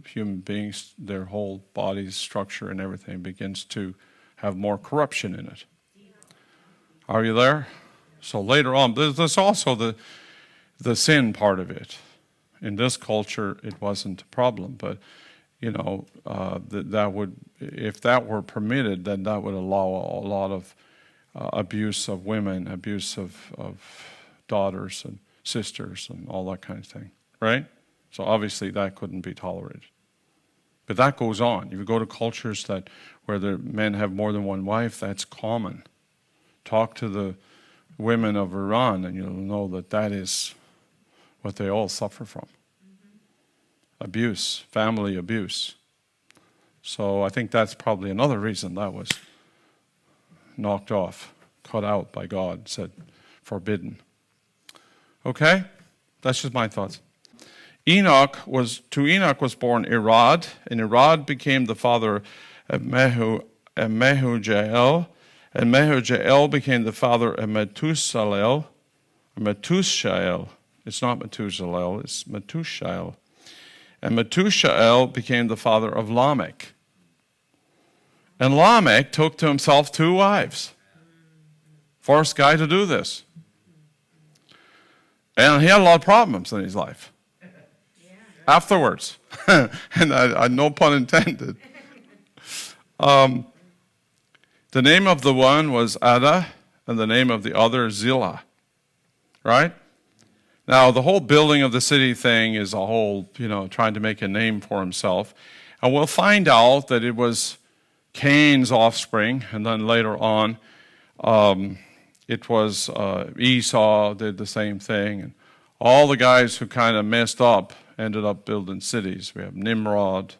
human beings, their whole body's structure and everything begins to have more corruption in it. Are you there? So later on, there's also the sin part of it. In this culture, it wasn't a problem, but that would, if that were permitted, then that would allow a lot of abuse of women, abuse of daughters and sisters, and all that kind of thing. Right? So obviously that couldn't be tolerated. But that goes on. If you go to cultures where the men have more than one wife, that's common. Talk to the women of Iran, and you'll know that is what they all suffer from. Abuse, family abuse. So I think that's probably another reason that was knocked off, cut out by God, said forbidden. Okay? That's just my thoughts. Enoch was born Irad, and Irad became the father of Mehujael, and Mehujael became the father of Methushael. It's not Methuselah, it's Methushael. And Methushael became the father of Lamech. And Lamech took to himself 2 wives. First guy to do this. And he had a lot of problems in his life. Afterwards. And I no pun intended. The name of the one was Ada, and the name of the other Zillah. Right? Now, the whole building of the city thing is a whole, trying to make a name for himself. And we'll find out that it was Cain's offspring, and then later on, it was Esau did the same thing. And all the guys who kind of messed up ended up building cities. We have Nimrod,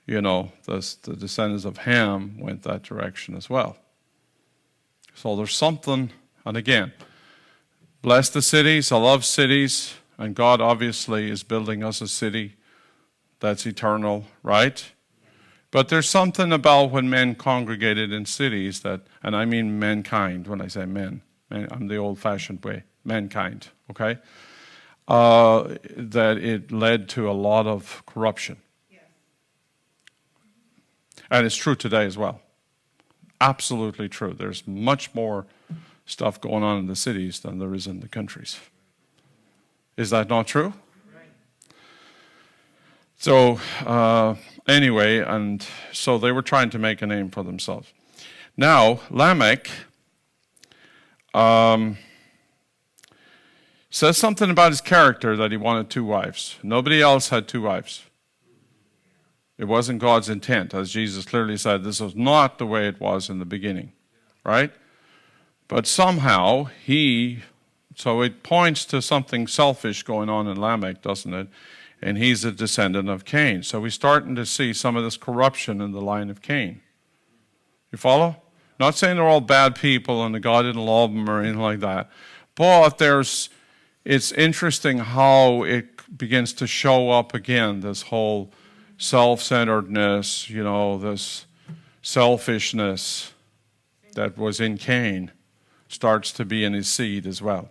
the descendants of Ham went that direction as well. So there's something, and again, bless the cities, I love cities, and God obviously is building us a city that's eternal, right? But there's something about when men congregated in cities that, and I mean mankind when I say men, I'm the old-fashioned way, mankind, okay? That it led to a lot of corruption. Yes. And it's true today as well. Absolutely true. There's much more stuff going on in the cities than there is in the countries. Is that not true? Right. So anyway, and so they were trying to make a name for themselves. Now, Lamech says something about his character that he wanted 2 wives. Nobody else had 2 wives. It wasn't God's intent. As Jesus clearly said, this was not the way it was in the beginning, right? But somehow so it points to something selfish going on in Lamech, doesn't it? And he's a descendant of Cain. So we're starting to see some of this corruption in the line of Cain. You follow? Not saying they're all bad people and that God didn't love them or anything like that. But it's interesting how it begins to show up again, this whole self-centeredness, this selfishness that was in Cain starts to be in his seed as well.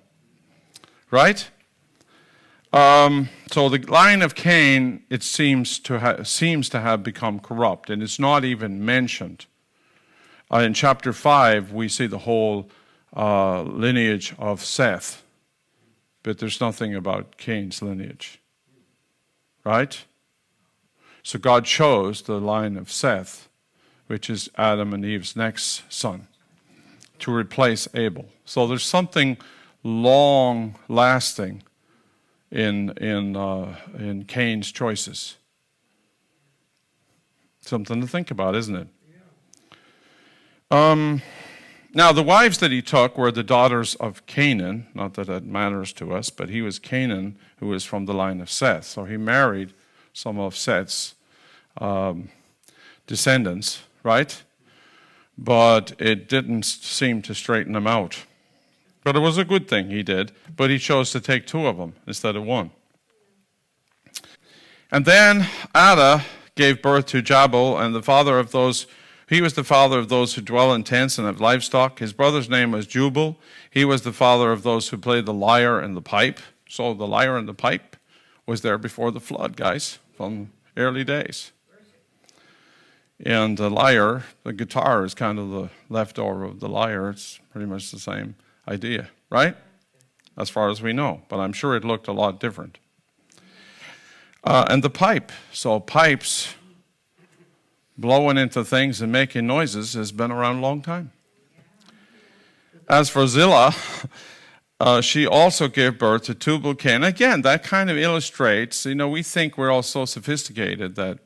Right? So the line of Cain, it seems to have become corrupt, and it's not even mentioned. In chapter 5, we see the whole lineage of Seth, but there's nothing about Cain's lineage. Right? So God chose the line of Seth, which is Adam and Eve's next son, to replace Abel. So there's something long-lasting in Cain's choices. Something to think about, isn't it? Now, the wives that he took were the daughters of Canaan. Not that that matters to us, but he was Canaan, who was from the line of Seth. So he married some of Seth's descendants, right? But it didn't seem to straighten him out. But it was a good thing he did. But he chose to take 2 of them instead of 1. And then Ada gave birth to Jabal, and he was the father of those who dwell in tents and have livestock. His brother's name was Jubal. He was the father of those who play the lyre and the pipe. So the lyre and the pipe was there before the flood, guys, from early days. And the lyre, the guitar, is kind of the leftover of the lyre. It's pretty much the same idea, right? As far as we know. But I'm sure it looked a lot different. And the pipe. So pipes blowing into things and making noises has been around a long time. As for Zillah, she also gave birth to Tubal-Cain. Again, that kind of illustrates, we think we're all so sophisticated that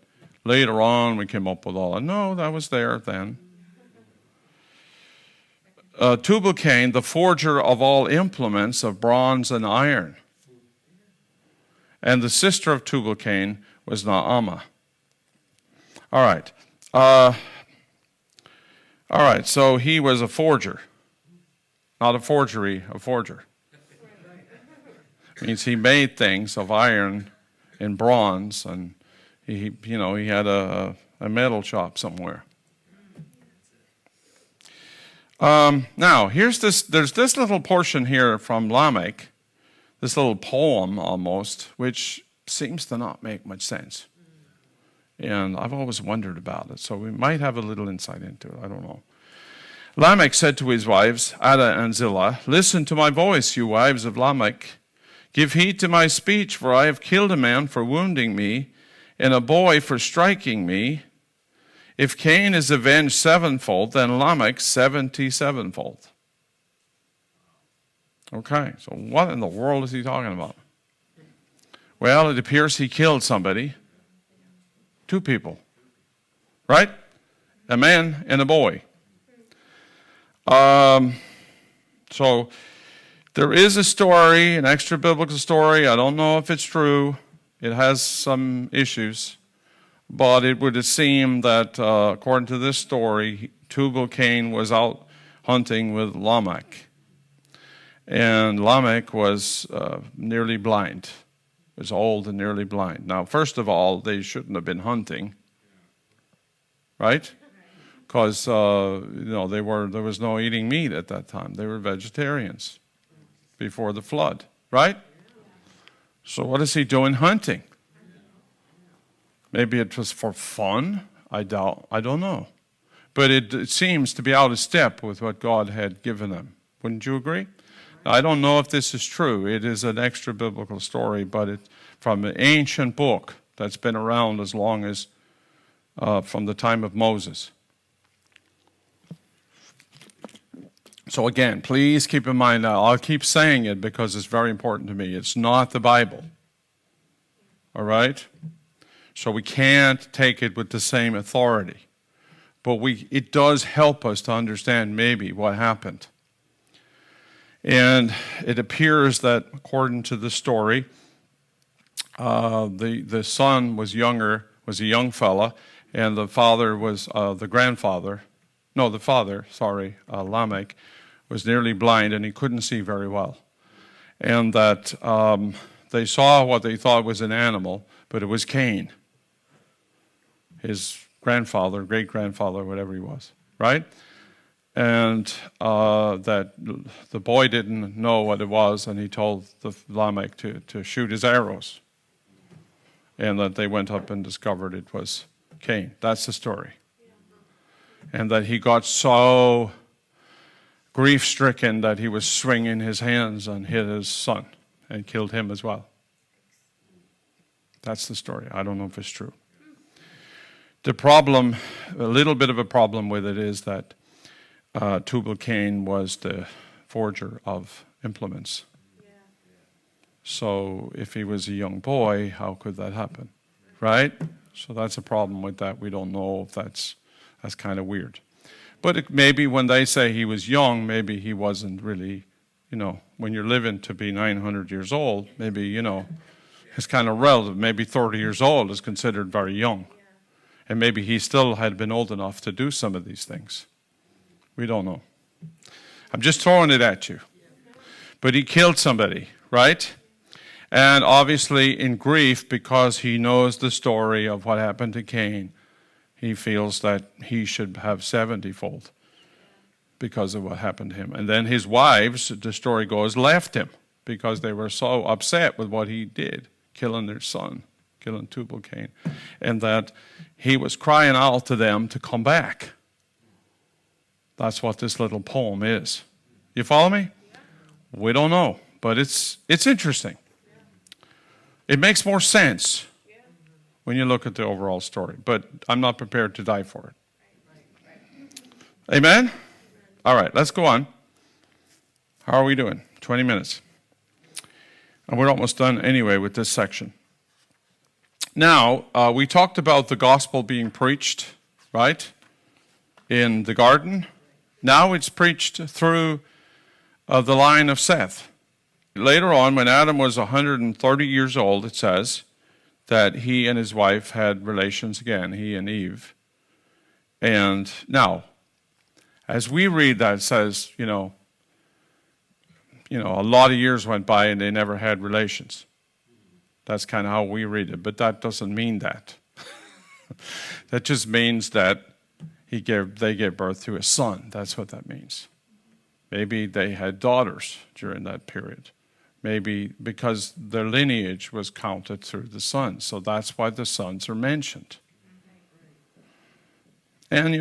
later on we came up with all that. No, that was there then. Tubal-Cain, the forger of all implements of bronze and iron. And the sister of Tubal-Cain was Naamah. All right. All right, so he was a forger. Not a forgery, a forger. Means he made things of iron and bronze, and he had a metal shop somewhere. Now, there's this little portion here from Lamech, this little poem almost, which seems to not make much sense. And I've always wondered about it, so we might have a little insight into it. I don't know. Lamech said to his wives, Ada and Zillah, "Listen to my voice, you wives of Lamech. Give heed to my speech, for I have killed a man for wounding me, and a boy for striking me. If Cain is avenged 7-fold, then Lamech 77-fold." Okay, so what in the world is he talking about? Well, it appears he killed somebody. 2 people, right? A man and a boy. So there is a story, an extra biblical story. I don't know if it's true. It has some issues. But it would seem that, according to this story, Tubal-Cain was out hunting with Lamech. And Lamech was nearly blind. Was old and nearly blind. Now, first of all, they shouldn't have been hunting, right? Because there was no eating meat at that time. They were vegetarians before the flood, right? So what is he doing hunting? Maybe it was for fun. I don't know. But it seems to be out of step with what God had given them. Wouldn't you agree? I don't know if this is true. It is an extra biblical story, but it's from an ancient book that's been around as long as from the time of Moses. So again, please keep in mind, I'll keep saying it because it's very important to me. It's not the Bible. All right? So we can't take it with the same authority. But it does help us to understand maybe what happened. And it appears that, according to the story, the son was a young fella, and the father was Lamech, was nearly blind, and he couldn't see very well. And that they saw what they thought was an animal, but it was Cain, his grandfather, great-grandfather, whatever he was, right? And that the boy didn't know what it was, and he told the Lamech to shoot his arrows. And that they went up and discovered it was Cain. That's the story. And that he got so grief-stricken that he was swinging his hands and hit his son and killed him as well. That's the story. I don't know if it's true. The problem, a little bit of a problem with it is that Tubal-Cain was the forger of implements. Yeah. So if he was a young boy, how could that happen? Right? So that's a problem with that. We don't know if that's kind of weird. But maybe when they say he was young, maybe he wasn't really, when you're living to be 900 years old, maybe, it's kind of relative. Maybe 30 years old is considered very young. And maybe he still had been old enough to do some of these things. We don't know. I'm just throwing it at you. But he killed somebody, right? And obviously in grief, because he knows the story of what happened to Cain, he feels that he should have 70-fold because of what happened to him. And then his wives, the story goes, left him because they were so upset with what he did, killing their son, killing Tubal-Cain, and that he was crying out to them to come back. That's what this little poem is. You follow me? We don't know, but it's interesting. It makes more sense when you look at the overall story, but I'm not prepared to die for it. Amen? All right, let's go on. How are we doing? 20 minutes. And we're almost done anyway with this section. Now, we talked about the gospel being preached, right, in the garden. Now it's preached through the line of Seth. Later on, when Adam was 130 years old, it says that he and his wife had relations again, he and Eve. And now, as we read that, it says, a lot of years went by and they never had relations. That's kind of how we read it, but that doesn't mean that. That just means that they gave birth to a son. That's what that means. Maybe they had daughters during that period. Maybe because their lineage was counted through the sons. So that's why the sons are mentioned. And,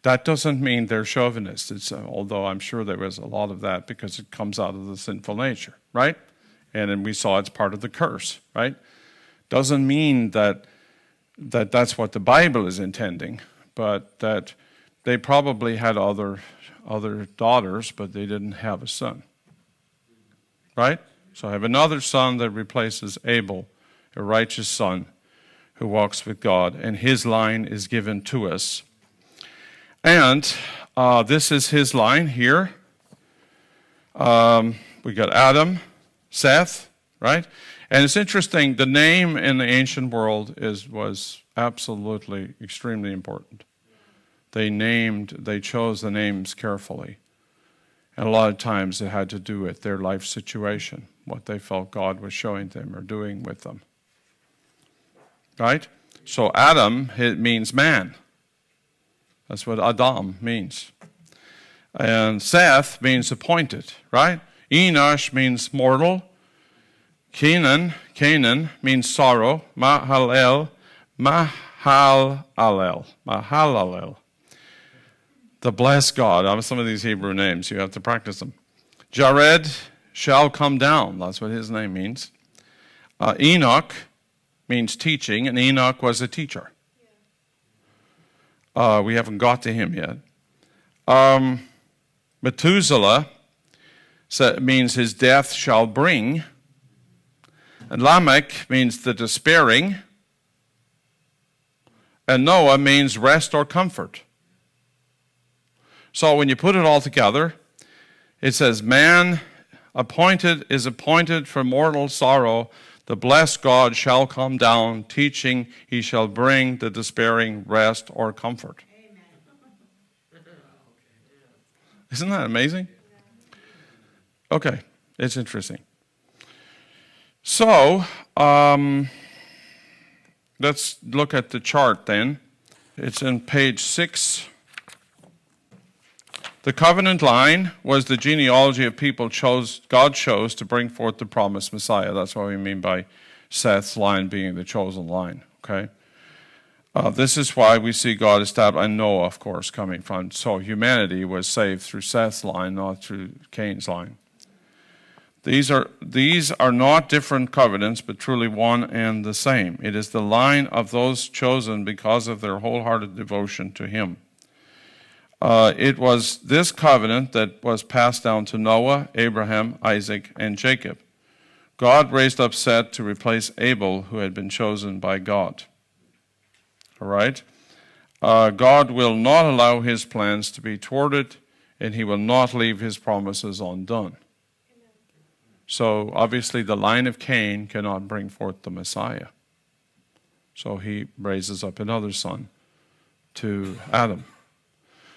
that doesn't mean they're chauvinists. Although I'm sure there was a lot of that because it comes out of the sinful nature, right? And then we saw it's part of the curse, right? Doesn't mean that that's what the Bible is intending, but that they probably had other daughters, but they didn't have a son. Right? So I have another son that replaces Abel, a righteous son who walks with God, and his line is given to us. And this is his line here. We got Adam, Seth, right? And it's interesting, the name in the ancient world was absolutely extremely important. They chose the names carefully. And a lot of times it had to do with their life situation, what they felt God was showing them or doing with them. Right? So Adam, it means man. That's what Adam means. And Seth means appointed, right? Enosh means mortal. Canaan means sorrow. Mahalalel. The blessed God. Some of these Hebrew names, you have to practice them. Jared shall come down. That's what his name means. Enoch means teaching, and Enoch was a teacher. We haven't got to him yet. Methuselah means his death shall bring. And Lamech means the despairing. And Noah means rest or comfort. So when you put it all together, it says, man is appointed for mortal sorrow. The blessed God shall come down, teaching he shall bring the despairing rest or comfort. Amen. Isn't that amazing? Okay, it's interesting. So, let's look at the chart then. It's in page 6. The covenant line was the genealogy of people God chose to bring forth the promised Messiah. That's what we mean by Seth's line being the chosen line. Okay, this is why we see God established, and Noah, of course, coming from. So humanity was saved through Seth's line, not through Cain's line. These are not different covenants, but truly one and the same. It is the line of those chosen because of their wholehearted devotion to him. It was this covenant that was passed down to Noah, Abraham, Isaac, and Jacob. God raised up Seth to replace Abel, who had been chosen by God. All right? God will not allow his plans to be thwarted, and he will not leave his promises undone. So obviously the line of Cain cannot bring forth the Messiah. So he raises up another son to Adam.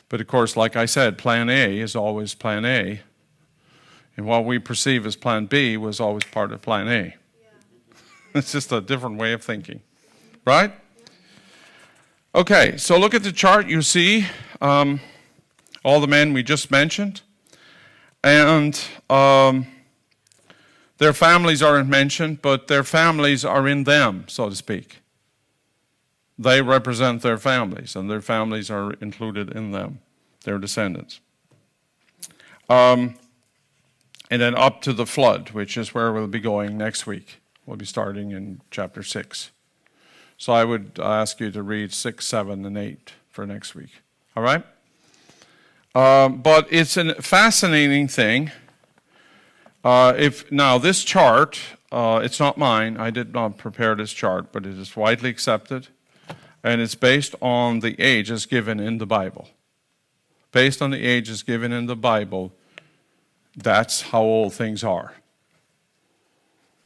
But of course, like I said, plan A is always plan A. And what we perceive as plan B was always part of plan A. Yeah. It's just a different way of thinking. Right? Okay, so look at the chart. You see all the men we just mentioned. And their families aren't mentioned, but their families are in them, so to speak. They represent their families, and their families are included in them, their descendants. And then up to the flood, which is where we'll be going next week. We'll be starting in chapter 6. So I would ask you to read 6, 7, and 8 for next week. All right? But it's a fascinating thing. Now this chart, it's not mine. I did not prepare this chart, but it is widely accepted. And it's based on the ages given in the Bible. Based on the ages given in the Bible, that's how old things are.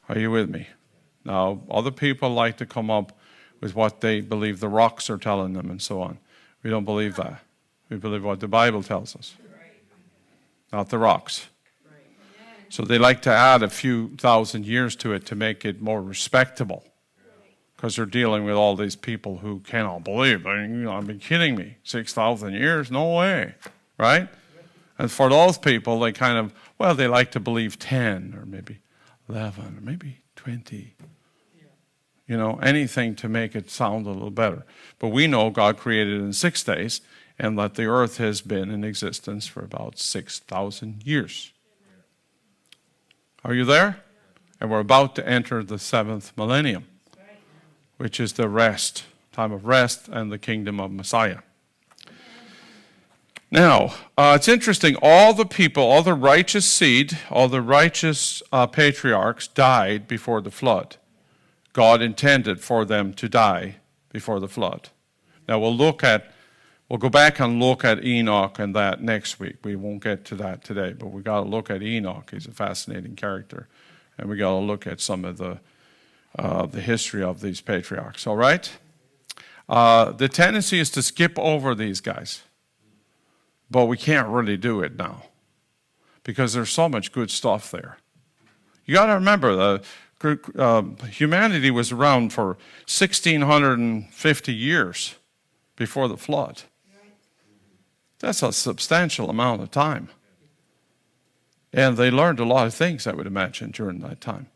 Are you with me? Now, other people like to come up with what they believe the rocks are telling them and so on. We don't believe that. We believe what the Bible tells us, not the rocks. So they like to add a few thousand years to it to make it more respectable. Because they're dealing with all these people who cannot believe. I mean, I've been kidding me. 6,000 years? No way. Right? And for those people, they kind of, they like to believe 10 or maybe 11 or maybe 20. You know, anything to make it sound a little better. But we know God created in 6 days and that the earth has been in existence for about 6,000 years. Are you there? And we're about to enter the 7th millennium, which is the rest, time of rest, and the kingdom of Messiah. Now, it's interesting, all the people, all the righteous seed, all the righteous patriarchs died before the flood. God intended for them to die before the flood. Now, we'll go back and look at Enoch and that next week. We won't get to that today, but we got to look at Enoch. He's a fascinating character. And we got to look at some of the history of these patriarchs, all right? The tendency is to skip over these guys, but we can't really do it now because there's so much good stuff there. You got to remember, humanity was around for 1,650 years before the flood. That's a substantial amount of time. And they learned a lot of things, I would imagine, during that time.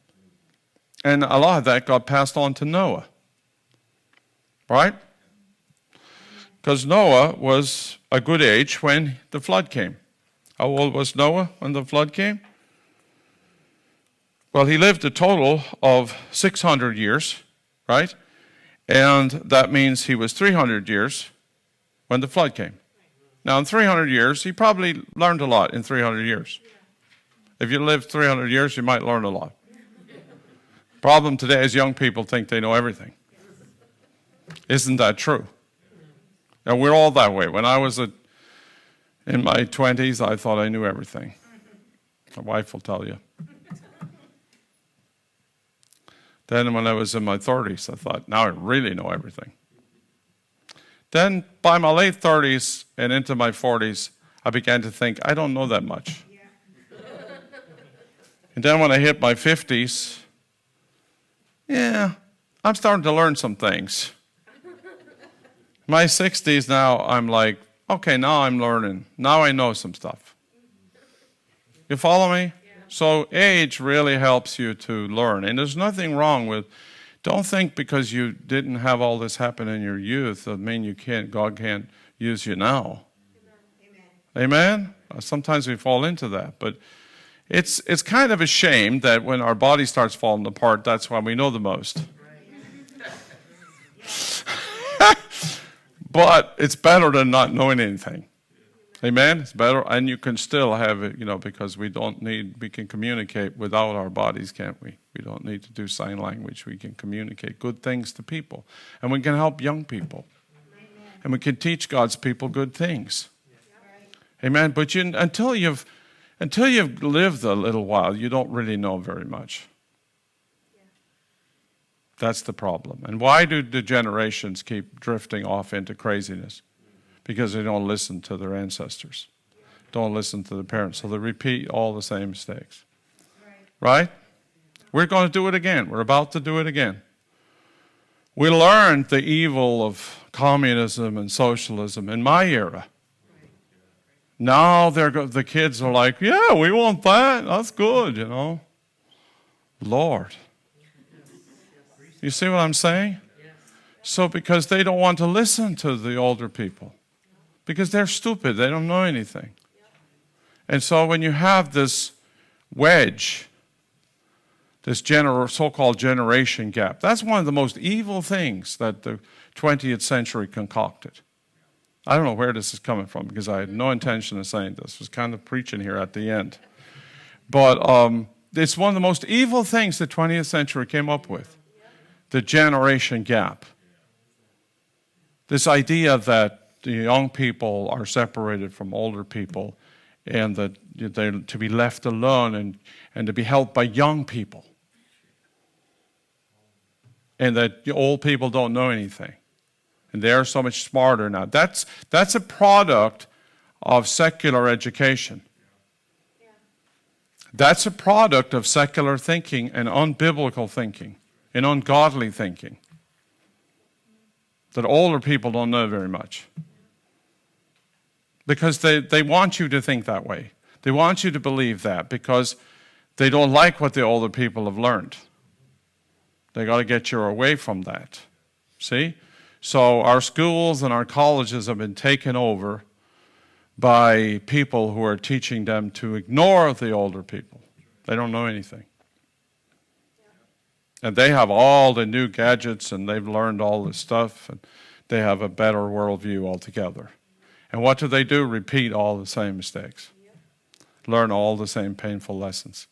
And a lot of that got passed on to Noah. Right? Because Noah was a good age when the flood came. How old was Noah when the flood came? Well, he lived a total of 600 years, right? And that means he was 300 years when the flood came. Now, in 300 years, he probably learned a lot in 300 years. If you lived 300 years, you might learn a lot. Problem today is young people think they know everything. Isn't that true? And we're all that way. When I was in my 20s, I thought I knew everything. My wife will tell you. Then when I was in my 30s, I thought, now I really know everything. Then by my late 30s and into my 40s, I began to think, I don't know that much. And then when I hit my 50s, I'm starting to learn some things. My 60s now, I'm like, okay, now I'm learning. Now I know some stuff. You follow me? So age really helps you to learn. And there's nothing wrong with, don't think because you didn't have all this happen in your youth, that mean God can't use you now. Amen? Sometimes we fall into that. But it's kind of a shame that when our body starts falling apart, that's when we know the most. But it's better than not knowing anything. Amen? It's better, and you can still have it, because we can communicate without our bodies, can't we? We don't need to do sign language. We can communicate good things to people, and we can help young people. Amen. And we can teach God's people good things. Amen? But until you've lived a little while, you don't really know very much. That's the problem. And why do the generations keep drifting off into craziness? Because they don't listen to their ancestors. Don't listen to the parents. So they repeat all the same mistakes. Right? We're going to do it again. We're about to do it again. We learned the evil of communism and socialism in my era. Now the kids are like, yeah, we want that. That's good, Lord. You see what I'm saying? So because they don't want to listen to the older people. Because they're stupid. They don't know anything. And so when you have this wedge, this so-called generation gap, that's one of the most evil things that the 20th century concocted. I don't know where this is coming from because I had no intention of saying this. I was kind of preaching here at the end. But it's one of the most evil things the 20th century came up with, the generation gap. This idea that the young people are separated from older people and that they're to be left alone and to be helped by young people. And that the old people don't know anything. And they're so much smarter now. That's a product of secular education. That's a product of secular thinking and unbiblical thinking and ungodly thinking. That older people don't know very much. Because they want you to think that way. They want you to believe that because they don't like what the older people have learned. They got to get you away from that. See? So our schools and our colleges have been taken over by people who are teaching them to ignore the older people. They don't know anything. And they have all the new gadgets and they've learned all this stuff and they have a better worldview altogether. And what do? Repeat all the same mistakes. Learn all the same painful lessons.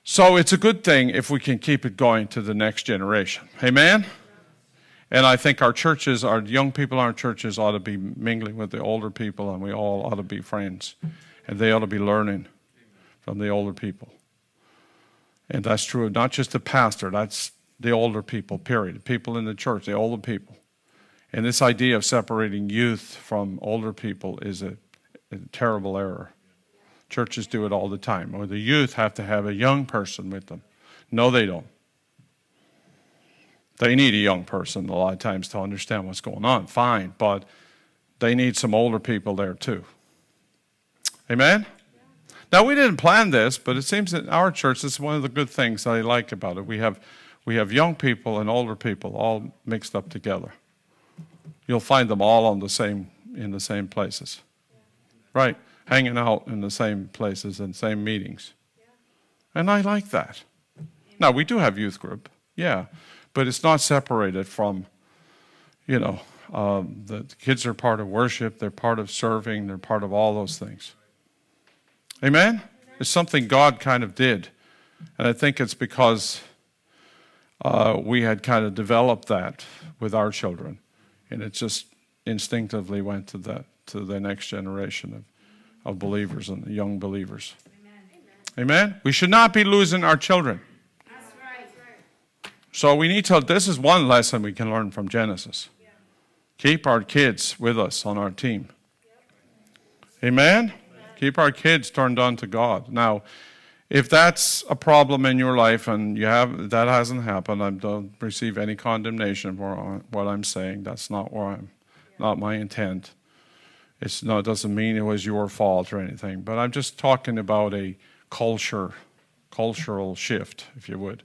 So it's a good thing if we can keep it going to the next generation. Amen? And I think our churches, our young people in our churches ought to be mingling with the older people and we all ought to be friends. And they ought to be learning from the older people. And that's true of not just the pastor, that's the older people, period. The people in the church, the older people. And this idea of separating youth from older people is a terrible error. Churches do it all the time. Or the youth have to have a young person with them. No, they don't. They need a young person a lot of times to understand what's going on. Fine, but they need some older people there too. Amen? Now, we didn't plan this, but it seems that our church, this is one of the good things that I like about it. We have young people and older people all mixed up together. You'll find them all in the same places. Right, hanging out in the same places and same meetings. And I like that. Now, we do have youth group, yeah, but it's not separated from, the kids are part of worship, they're part of serving, they're part of all those things. Amen? It's something God kind of did And I think it's because we had kind of developed that with our children. And it just instinctively went to the next generation of believers and young believers. Amen? We should not be losing our children. That's right. So we need to, this is one lesson we can learn from Genesis. Keep our kids with us on our team. Amen? Keep our kids turned on to God. Now, if that's a problem in your life and that hasn't happened, I don't receive any condemnation for what I'm saying. That's not not my intent. It doesn't mean it was your fault or anything, but I'm just talking about a cultural shift, if you would,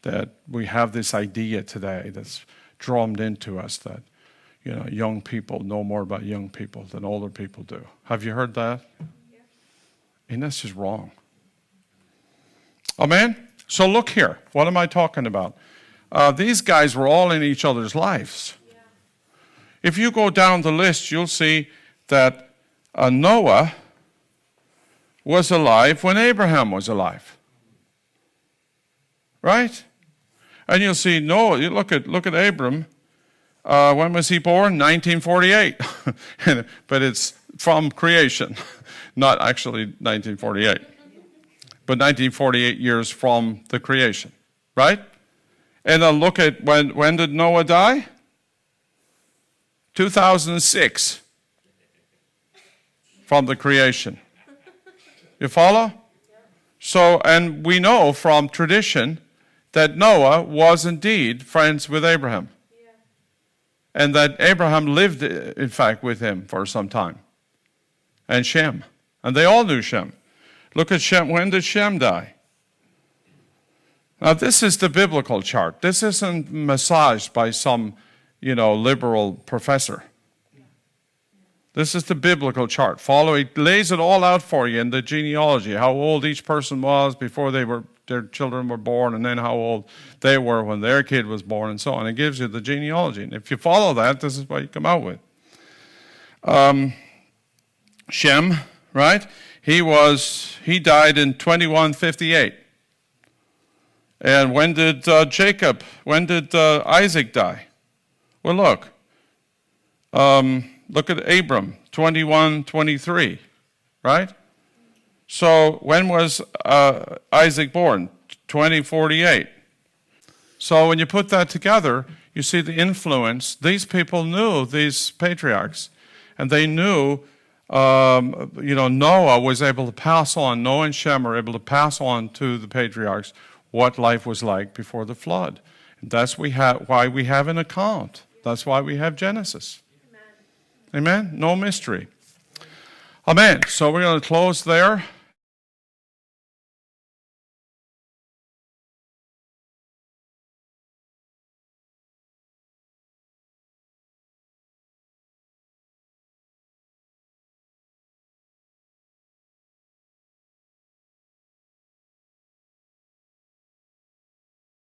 that we have this idea today that's drummed into us that, young people know more about young people than older people do. Have you heard that? Yeah. And that's just wrong. Amen? So look here. What am I talking about? These guys were all in each other's lives. Yeah. If you go down the list, you'll see that Noah was alive when Abraham was alive. Right? And you'll see Noah, you look at Abram. When was he born? 1948. But it's from creation, not actually 1948. But 1948 years from the creation. Right? And then look at when did Noah die? 2006. From the creation. You follow? So, and we know from tradition that Noah was indeed friends with Abraham. And that Abraham lived, in fact, with him for some time. And Shem. And they all knew Shem. Look at Shem. When did Shem die? Now, this is the biblical chart. This isn't massaged by some, liberal professor. This is the biblical chart. Follow it, lays it all out for you in the genealogy, how old each person was before their children were born, and then how old they were when their kid was born, and so on. It gives you the genealogy. And if you follow that, this is what you come out with. Shem, right? He died in 2158. And when did Isaac die? Well, look. Look at Abram, 2123, right? So when was Isaac born? 2048. So when you put that together, you see the influence. These people knew, these patriarchs, and they knew, Noah was able to pass on, Noah and Shem are able to pass on to the patriarchs what life was like before the flood. And that's why we have an account. That's why we have Genesis. Amen? No mystery. Amen. So we're going to close there.